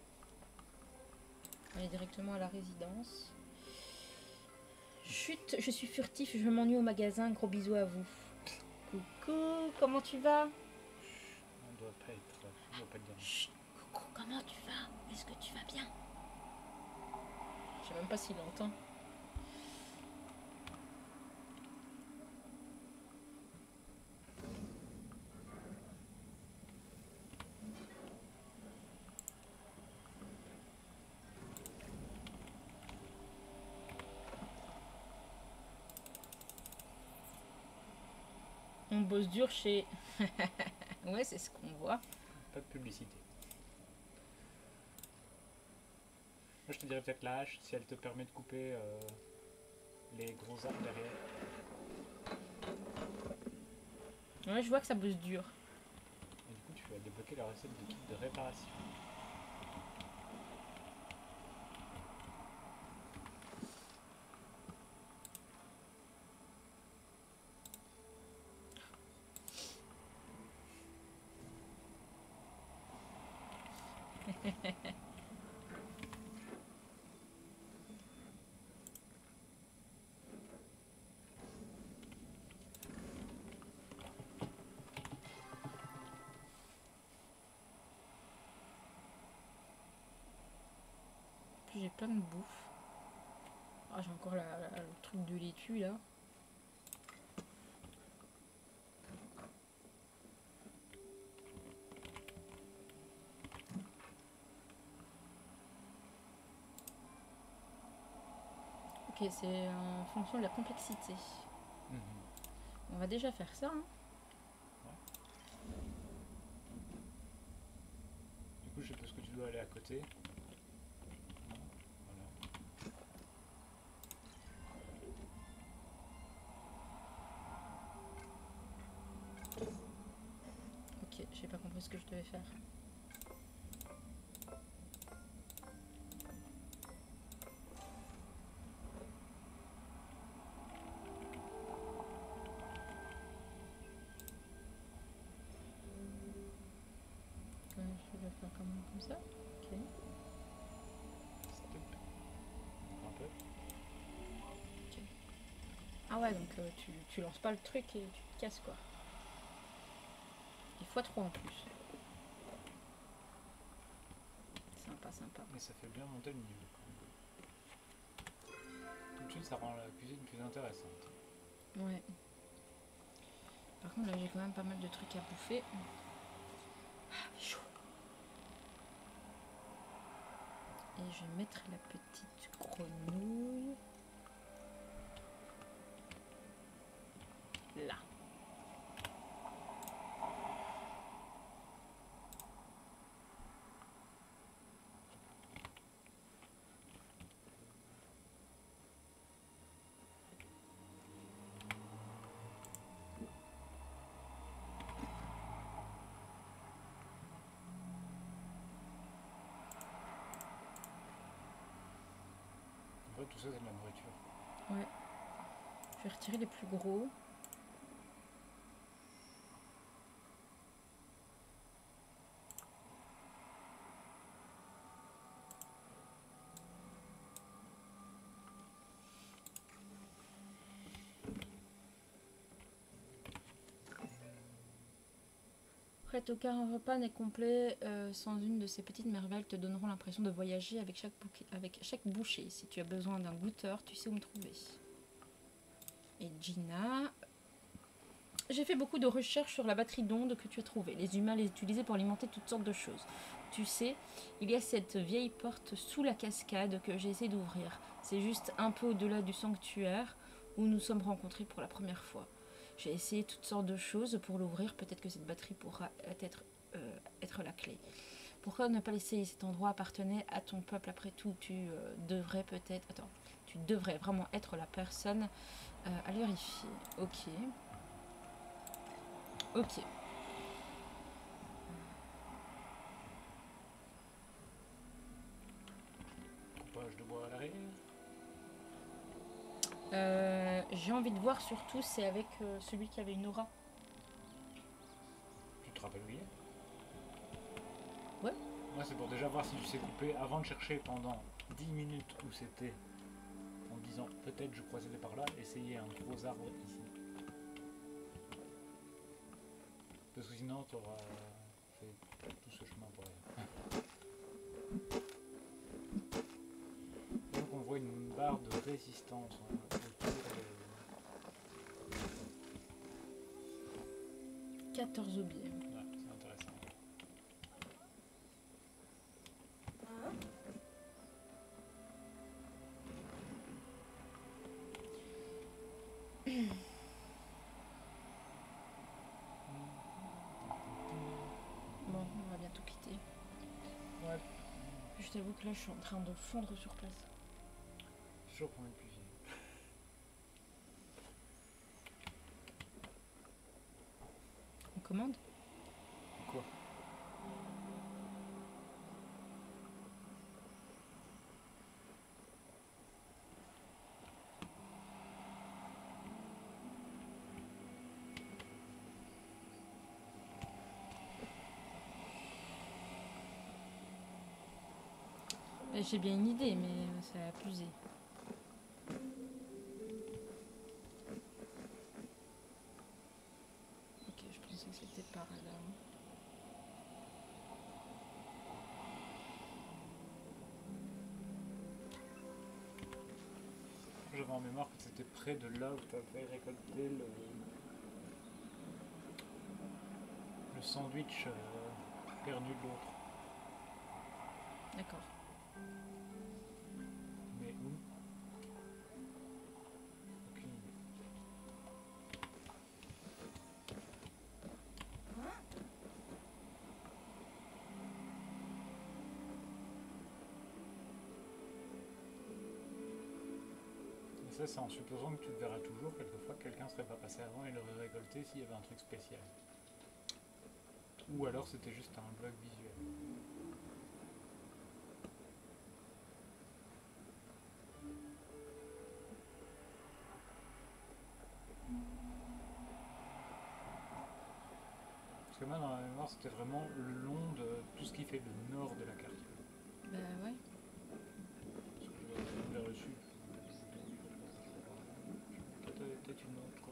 Aller directement à la résidence. Chut, je suis furtif, je m'ennuie au magasin. Gros bisous à vous. Coucou, comment tu vas? On doit pas dire. Chut, coucou, comment tu vas? Est-ce que tu vas bien? Je sais même pas s'il entend. On bosse dur chez... Ouais, c'est ce qu'on voit. Pas de publicité. Moi je te dirais peut-être la hache si elle te permet de couper les gros arbres derrière. Ouais, je vois que ça bosse dur. Et du coup tu vas débloquer la recette de kit de réparation. Puis j'ai plein de bouffe. Ah, j'ai encore le truc de laitue là. Ok, c'est en fonction de la complexité. Mhm. On va déjà faire ça. Hein. Du coup je suppose que tu dois aller à côté. Voilà. Ok, j'ai pas compris ce que je devais faire. Je vais faire comme ça. Ok. Stop. Un peu. Ah ouais, donc tu lances pas le truc et tu te casses quoi. Il faut 3 en plus. Sympa, sympa. Mais ça fait bien monter le niveau quand même. Tout de suite ça rend la cuisine plus intéressante. Ouais. Par contre là j'ai quand même pas mal de trucs à bouffer. Ah, chaud. Et je vais mettre la petite grenouille là. En fait tout ça c'est de la nourriture. Ouais. Je vais retirer les plus gros. Prête aucun repas n'est complet sans une de ces petites merveilles te donneront l'impression de voyager avec chaque bouchée. Si tu as besoin d'un goûteur, tu sais où me trouver. Et Gina, j'ai fait beaucoup de recherches sur la batterie d'ondes que tu as trouvée. Les humains les utilisaient pour alimenter toutes sortes de choses. Tu sais, il y a cette vieille porte sous la cascade que j'ai essayé d'ouvrir. C'est juste un peu au-delà du sanctuaire où nous sommes rencontrés pour la première fois. J'ai essayé toutes sortes de choses pour l'ouvrir. Peut-être que cette batterie pourra être la clé. Pourquoi ne pas l'essayer? Cet endroit appartenait à ton peuple. Après tout, tu devrais peut-être... Attends, tu devrais vraiment être la personne à vérifier. Ok. Ok. Coupage de bois à l'arrière. J'ai envie de voir surtout, c'est avec celui qui avait une aura. Tu te rappelles où il est? Ouais. Moi c'est pour déjà voir si tu sais couper avant de chercher pendant 10 minutes où c'était. En disant peut-être je crois que c'était par là, essayer un gros arbre ici. Parce que sinon tu auras fait tout ce chemin pour rien. Donc on voit une barre de résistance autour de... 14 aubiers. Ouais, c'est intéressant. t'avoue que là je suis en train de fondre sur place. J'ai toujours pas épuisé. On commande? Quoi? J'ai bien une idée, mais ça a abusé. Ok, je pensais que c'était par là. J'avais en mémoire que c'était près de là où tu avais récolté le sandwich perdu de l'autre. D'accord. Mais où? Aucune idée. Et ça, c'est en supposant que tu te verras toujours. Quelquefois, quelqu'un serait pas passé avant et l'aurait récolté s'il y avait un truc spécial. Ou alors c'était juste un bug visuel. Parce que moi, dans la mémoire, c'était vraiment le long de tout ce qui fait le nord de la carte. Bah ouais. Parce que je dois vers le sud. Peut-être une autre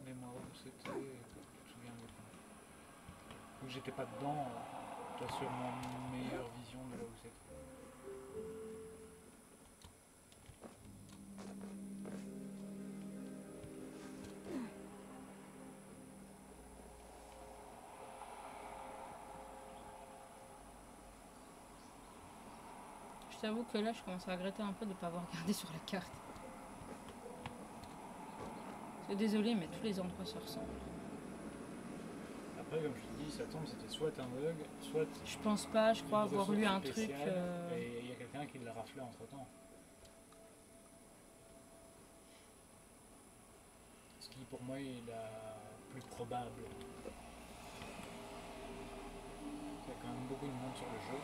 mémoire où c'était, que tu te souviens de quoi. Vu que j'étais pas dedans, tu as sûrement une meilleure vision de là où c'était. Je t'avoue que là je commence à regretter un peu de ne pas avoir regardé sur la carte. C'est désolé, mais tous les endroits se ressemblent. Après, comme je te dis, ça tombe, c'était soit un bug, soit Je pense pas, je crois une avoir lu un ressource truc. spéciale, et il y a quelqu'un qui l'a raflé entre temps. Ce qui pour moi est la plus probable. Il y a quand même beaucoup de monde sur le jeu.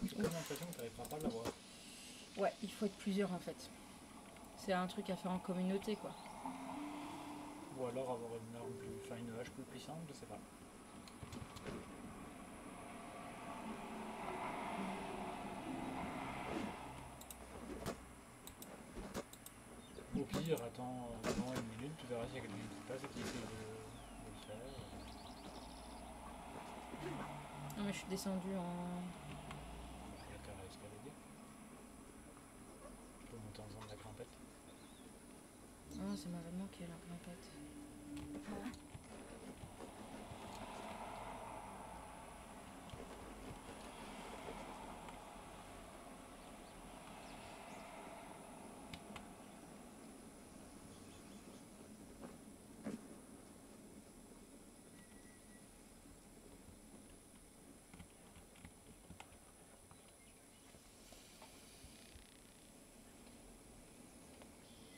J'ai comme l'impression que tu n'arriveras pas à l'avoir. Ouais, il faut être plusieurs en fait. C'est un truc à faire en communauté quoi. Ou alors avoir une arme plus, enfin une hache plus puissante, je sais pas. Au pire, attends une minute, tu verras s'il y a quelqu'un qui passe et qui essaie de le faire. Non mais je suis descendue en... Il y a qu'à escalader. Tu peux monter en faisant de la grimpette. Oh, ça m'avait manqué la grimpette.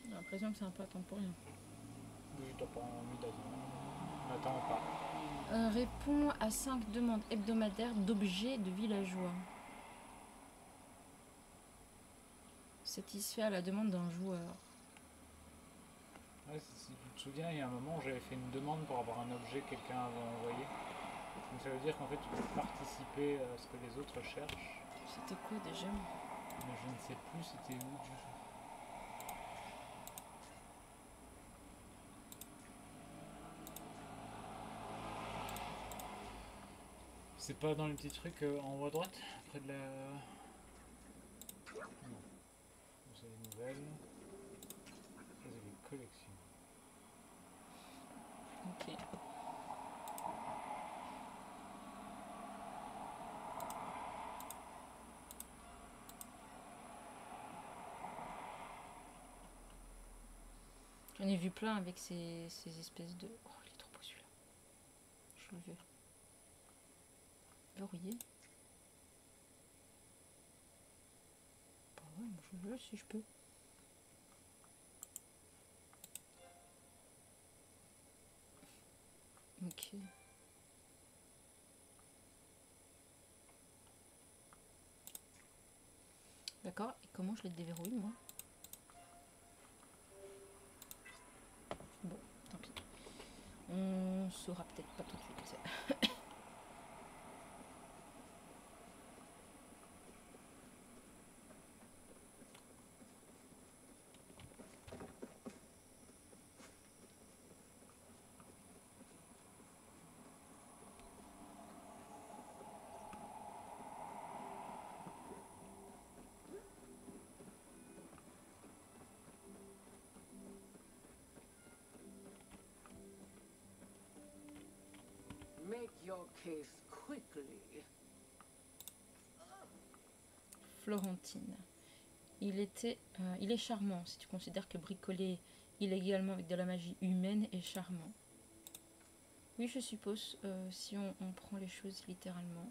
J'ai l'impression que c'est un peu à temps pour rien. Oui, t'as pas envie d'attendre. N'attends pas. Réponds à 5 demandes hebdomadaires d'objets de villageois. Satisfait à la demande d'un joueur. Ouais, Si tu te souviens, il y a un moment où j'avais fait une demande pour avoir un objet que quelqu'un avait envoyé. Donc ça veut dire qu'en fait tu peux participer à ce que les autres cherchent. C'était quoi déjà? Mais je ne sais plus c'était où du jeu. C'est pas dans les petits trucs en haut à droite, près de la... Non. C'est les nouvelles. Ça c'est les collections. Ok. J'en ai vu plein avec ces espèces de... Oh, il est trop beau celui-là. Je le veux. Laurier. Bah ouais, moi je le veux si je peux. Ok. D'accord, et comment je les déverrouille moi? Bon, tant pis. On saura peut-être pas tout de suite. Make your case quickly. Florentine. Il est charmant si tu considères que bricoler illégalement avec de la magie humaine est charmant. Oui, je suppose, si on prend les choses littéralement.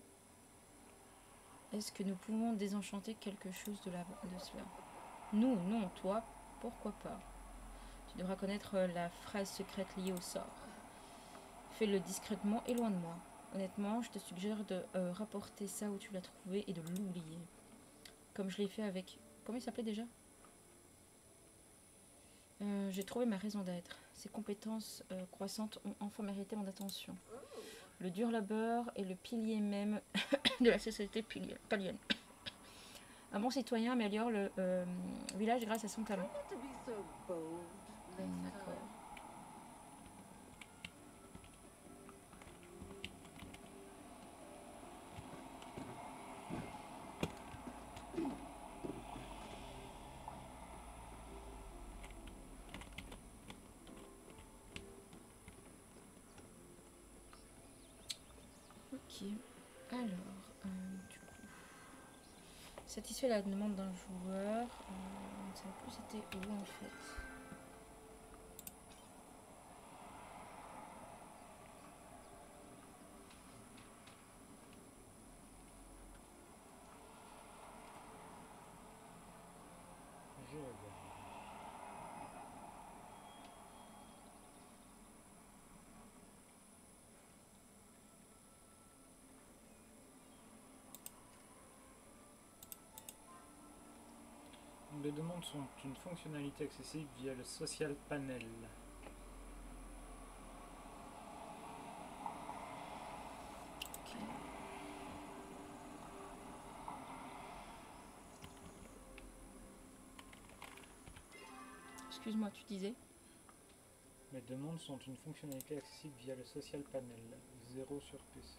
Est-ce que nous pouvons désenchanter quelque chose de cela? Nous, non, toi, pourquoi pas? Tu devras connaître la phrase secrète liée au sort. Fais-le discrètement et loin de moi. Honnêtement, je te suggère de rapporter ça où tu l'as trouvé et de l'oublier. Comme je l'ai fait avec... Comment il s'appelait déjà? J'ai trouvé ma raison d'être. Ces compétences croissantes ont enfin mérité mon attention. Le dur labeur est le pilier même de la société palienne. Un bon citoyen améliore le village grâce à son talent. To be so bold next D'accord. time. Ok. Alors, du coup, satisfait la demande d'un joueur. On ne savait plus c'était où en fait. Je regarde. Les demandes sont une fonctionnalité accessible via le Social Panel. Ok. Excuse-moi, tu disais? Les demandes sont une fonctionnalité accessible via le Social Panel. 0 sur PC.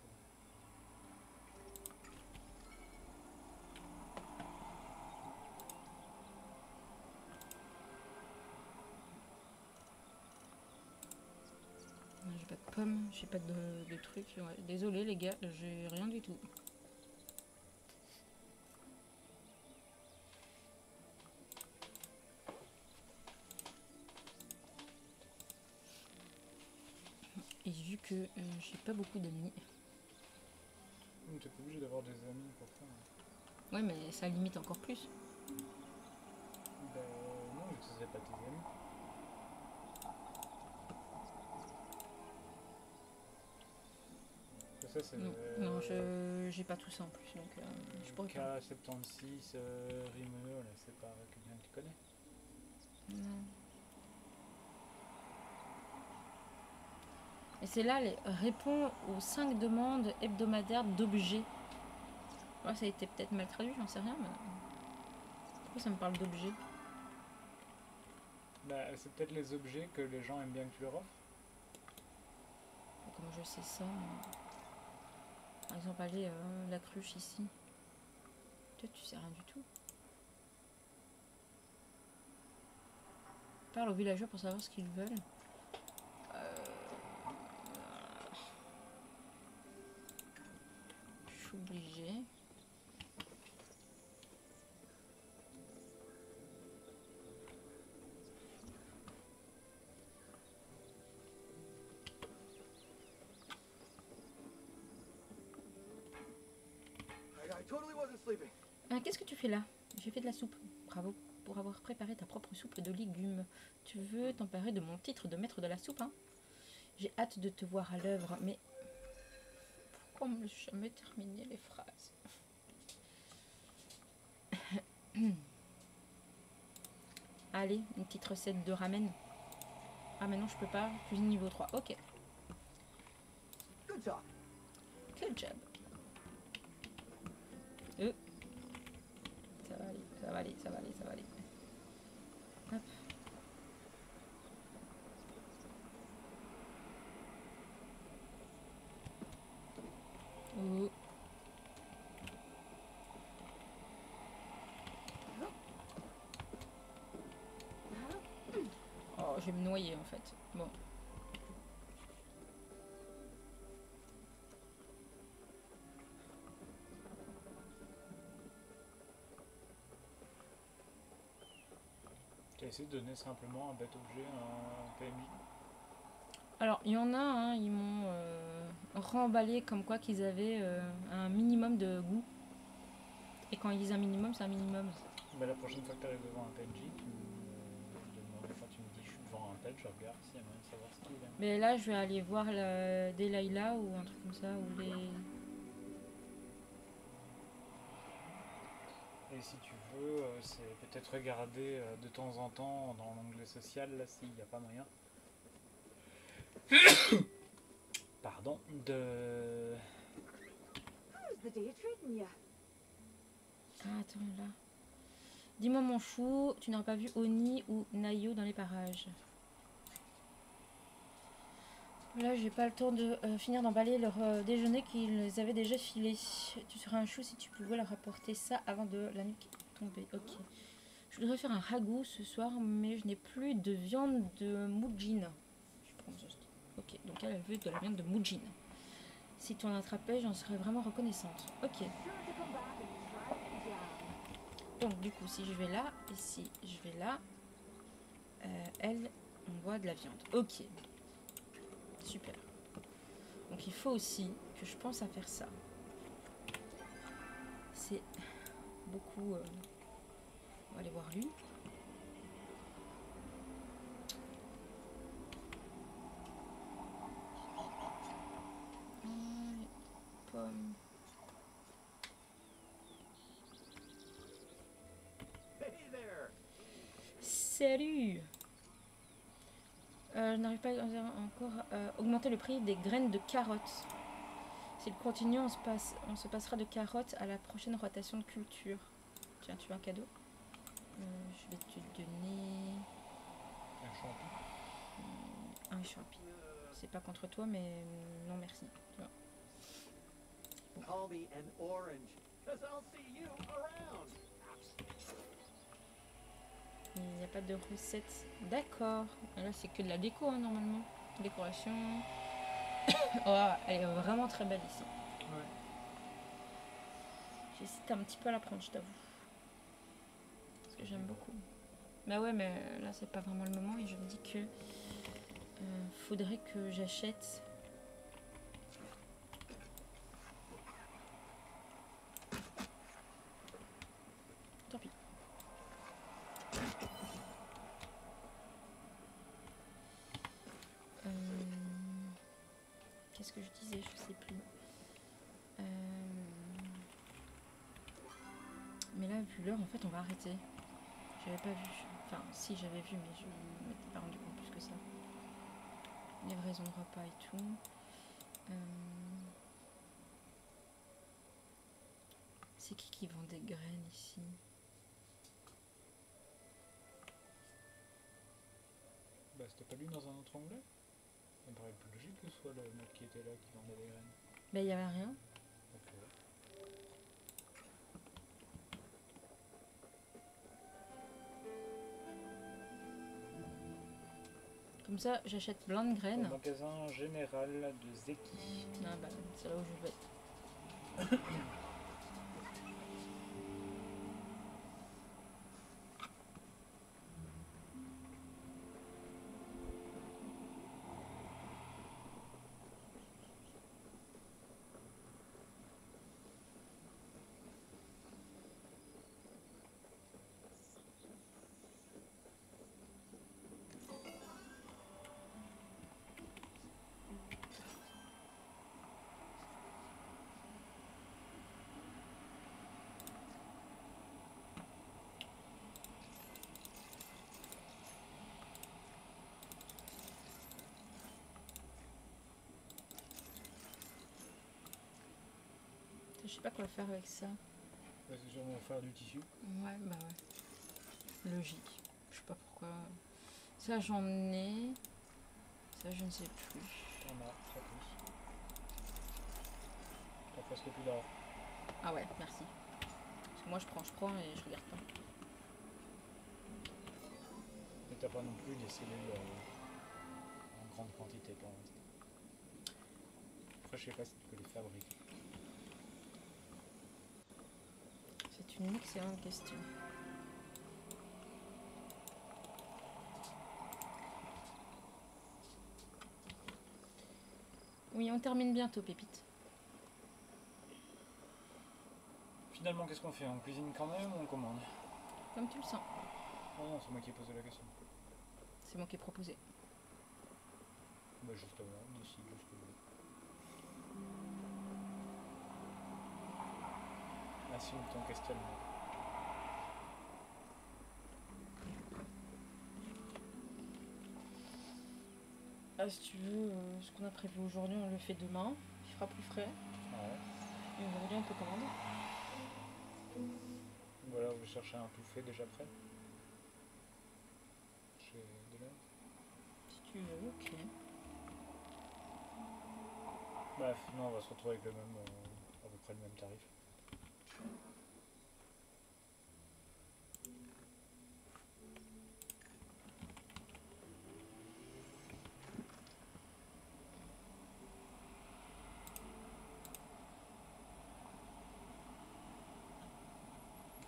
J'ai pas de pommes, j'ai pas de trucs. Ouais. Désolé les gars, j'ai rien du tout. Et vu que j'ai pas beaucoup d'amis. Tu n'es pas obligé d'avoir des amis pour ça. Ouais, mais ça limite encore plus. Ben non, mais ce serait pas tes amis. Ça, c'est Non, j'ai pas tout ça en plus, donc je pourrais pas. K76 Rimeo, là, c'est pas quelqu'un que tu connais. Non. Et c'est là, les répond aux 5 demandes hebdomadaires d'objets. Ouais, ça a été peut-être mal traduit, j'en sais rien, mais... Pourquoi ça me parle d'objets? Bah, c'est peut-être les objets que les gens aiment bien que tu leur offres. Comment je sais ça Par exemple, allez, la cruche ici. Toi, tu sais rien du tout. Parle aux villageois pour savoir ce qu'ils veulent. Je suis obligée. I totally wasn't sleeping. Qu'est-ce que tu fais là? J'ai fait de la soupe. Bravo pour avoir préparé ta propre soupe de légumes. Tu veux t'emparer de mon titre de maître de la soupe, hein? J'ai hâte de te voir à l'œuvre, mais pourquoi on ne me laisse jamais terminer les phrases? Allez, une petite recette de ramen. Ah mais non, je peux pas. Cuisine niveau 3. Ok. Good talk. Good job. Ça va aller, ça va aller, ça va aller, ça va aller. Hop. Oh. Oh, je vais me noyer en fait. Bon. Tu as essayé de donner simplement un bête objet à un PNJ. Alors, il y en a, hein, ils m'ont remballé comme quoi qu'ils avaient un minimum de goût. Et quand ils disent un minimum, c'est un minimum. Bah, la prochaine fois que tu arrives devant un PNJ, tu me demandes, enfin, tu me dis je suis devant un tel, je regarde s'il y a moyen de savoir ce qu'il est. Mais là, je vais aller voir Delilah ou un truc comme ça, ou les... Et si tu veux, c'est peut-être regarder de temps en temps dans l'onglet social, là, s'il n'y a pas moyen. Pardon, de... How's the day treating you? Ah, attends, là. Dis-moi, mon chou, tu n'auras pas vu Oni ou Nayo dans les parages? Là, j'ai pas le temps de finir d'emballer leur déjeuner qu'ils avaient déjà filé. Tu serais un chou si tu pouvais leur apporter ça avant de la nuit tomber. Ok. Je voudrais faire un ragoût ce soir, mais je n'ai plus de viande de moudjine. Je prends juste. Ok, donc elle veut de la viande de moudjine. Si tu en attrapais, j'en serais vraiment reconnaissante. Ok. Sure to come back and track you down. Donc du coup, si je vais là, et si je vais là, elle, on voit de la viande. Ok. Super. Donc il faut aussi que je pense à faire ça. C'est beaucoup... On va aller voir lui. Pomme. Hey there. Salut. Je n'arrive pas encore à augmenter le prix des graines de carottes. S'il continue, on se passera de carottes à la prochaine rotation de culture. Tiens, tu veux un cadeau? Je vais te donner Un champi. un champi. C'est pas contre toi, mais non merci. Tu vois. Call me an orange, 'cause I'll see you around. Il n'y a pas de recette. D'accord. Et là, c'est que de la déco, hein, normalement. Décoration. Oh, elle est vraiment très belle ici. Ouais. J'hésite un petit peu à la prendre, je t'avoue. Parce que j'aime beaucoup. Bah ouais, mais là, c'est pas vraiment le moment. Et je me dis que faudrait que j'achète. Tant pis. Qu'est-ce que je disais? Je sais plus. Mais là, vu l'heure, en fait, on va arrêter. J'avais pas vu. Enfin, si, j'avais vu, mais je ne m'étais pas rendu compte plus que ça. Livraison. maison de repas et tout. C'est qui vend des graines ici? Bah, c'était pas lui dans un autre onglet? Ça me paraît plus logique que ce soit le mec qui était là qui vendait des graines. Ben il y avait rien. Ok. Comme ça, j'achète plein de Au graines. magasin général de Zeki. Ah bah, c'est là où je vais. Je sais pas quoi faire avec ça. Ouais, c'est sûrement faire du tissu. Ouais, bah ouais. Logique. Je sais pas pourquoi. Ça, j'en ai. Ça, je ne sais plus. T'en as, ça pousse. T'as presque plus d'or. Ah ouais, merci. Parce que moi, je prends et je regarde pas. Mais t'as pas non plus des cellules en grande quantité pour l'instant. Après, je sais pas si tu peux les fabriquer. C'est une excellente question. Oui, on termine bientôt, Pépite. Finalement, qu'est-ce qu'on fait? On cuisine quand même ou on commande? Comme tu le sens. Oh non, c'est moi qui ai posé la question. C'est moi qui ai proposé. Bah justement, décide de ce que vous. Assume ton questionnement. Ah, si tu veux, ce qu'on a prévu aujourd'hui, on le fait demain. Il fera plus frais. Ouais. Et aujourd'hui, on peut commander. Voilà, vous cherchez un tout fait déjà prêt? Chez Deleuze. Si tu veux, ok. Bref, non, on va se retrouver avec le même, à peu près le même tarif.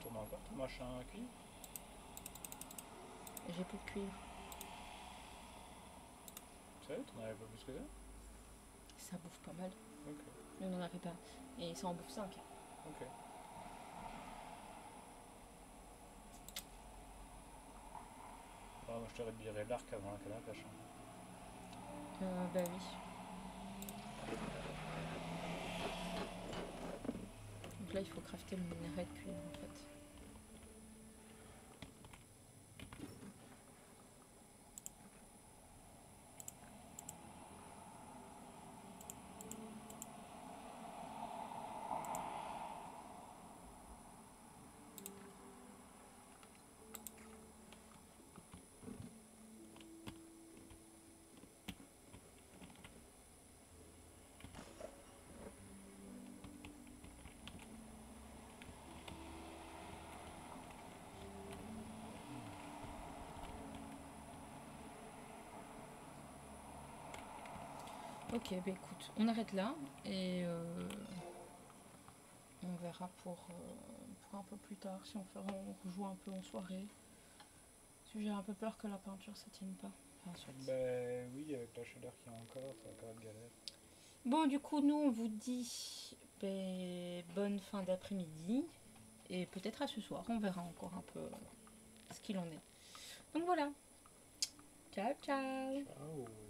Tourne encore ton machin à cuire? Et j'ai plus de cuivre. Tu savais, t'en avais pas plus que ça? Ça bouffe pas mal. Ok, Mais on en a fait pas. Et ça en bouffe 5. ok. Ah, moi je t'aurais viré l'arc avant la canne à pêche. Bah oui. Donc là, il faut crafter le minerai de cuivre en fait. Ok, bah écoute, on arrête là et on verra pour un peu plus tard si on rejoue un peu en soirée. Parce que j'ai un peu peur que la peinture ça tienne pas. Enfin, soit. Ben oui, avec la chaleur qu'il y a encore, ça va pas être galère. Bon, du coup, nous on vous dit bonne fin d'après-midi et peut-être à ce soir. On verra encore un peu ce qu'il en est. Donc voilà. Ciao, ciao. Ciao.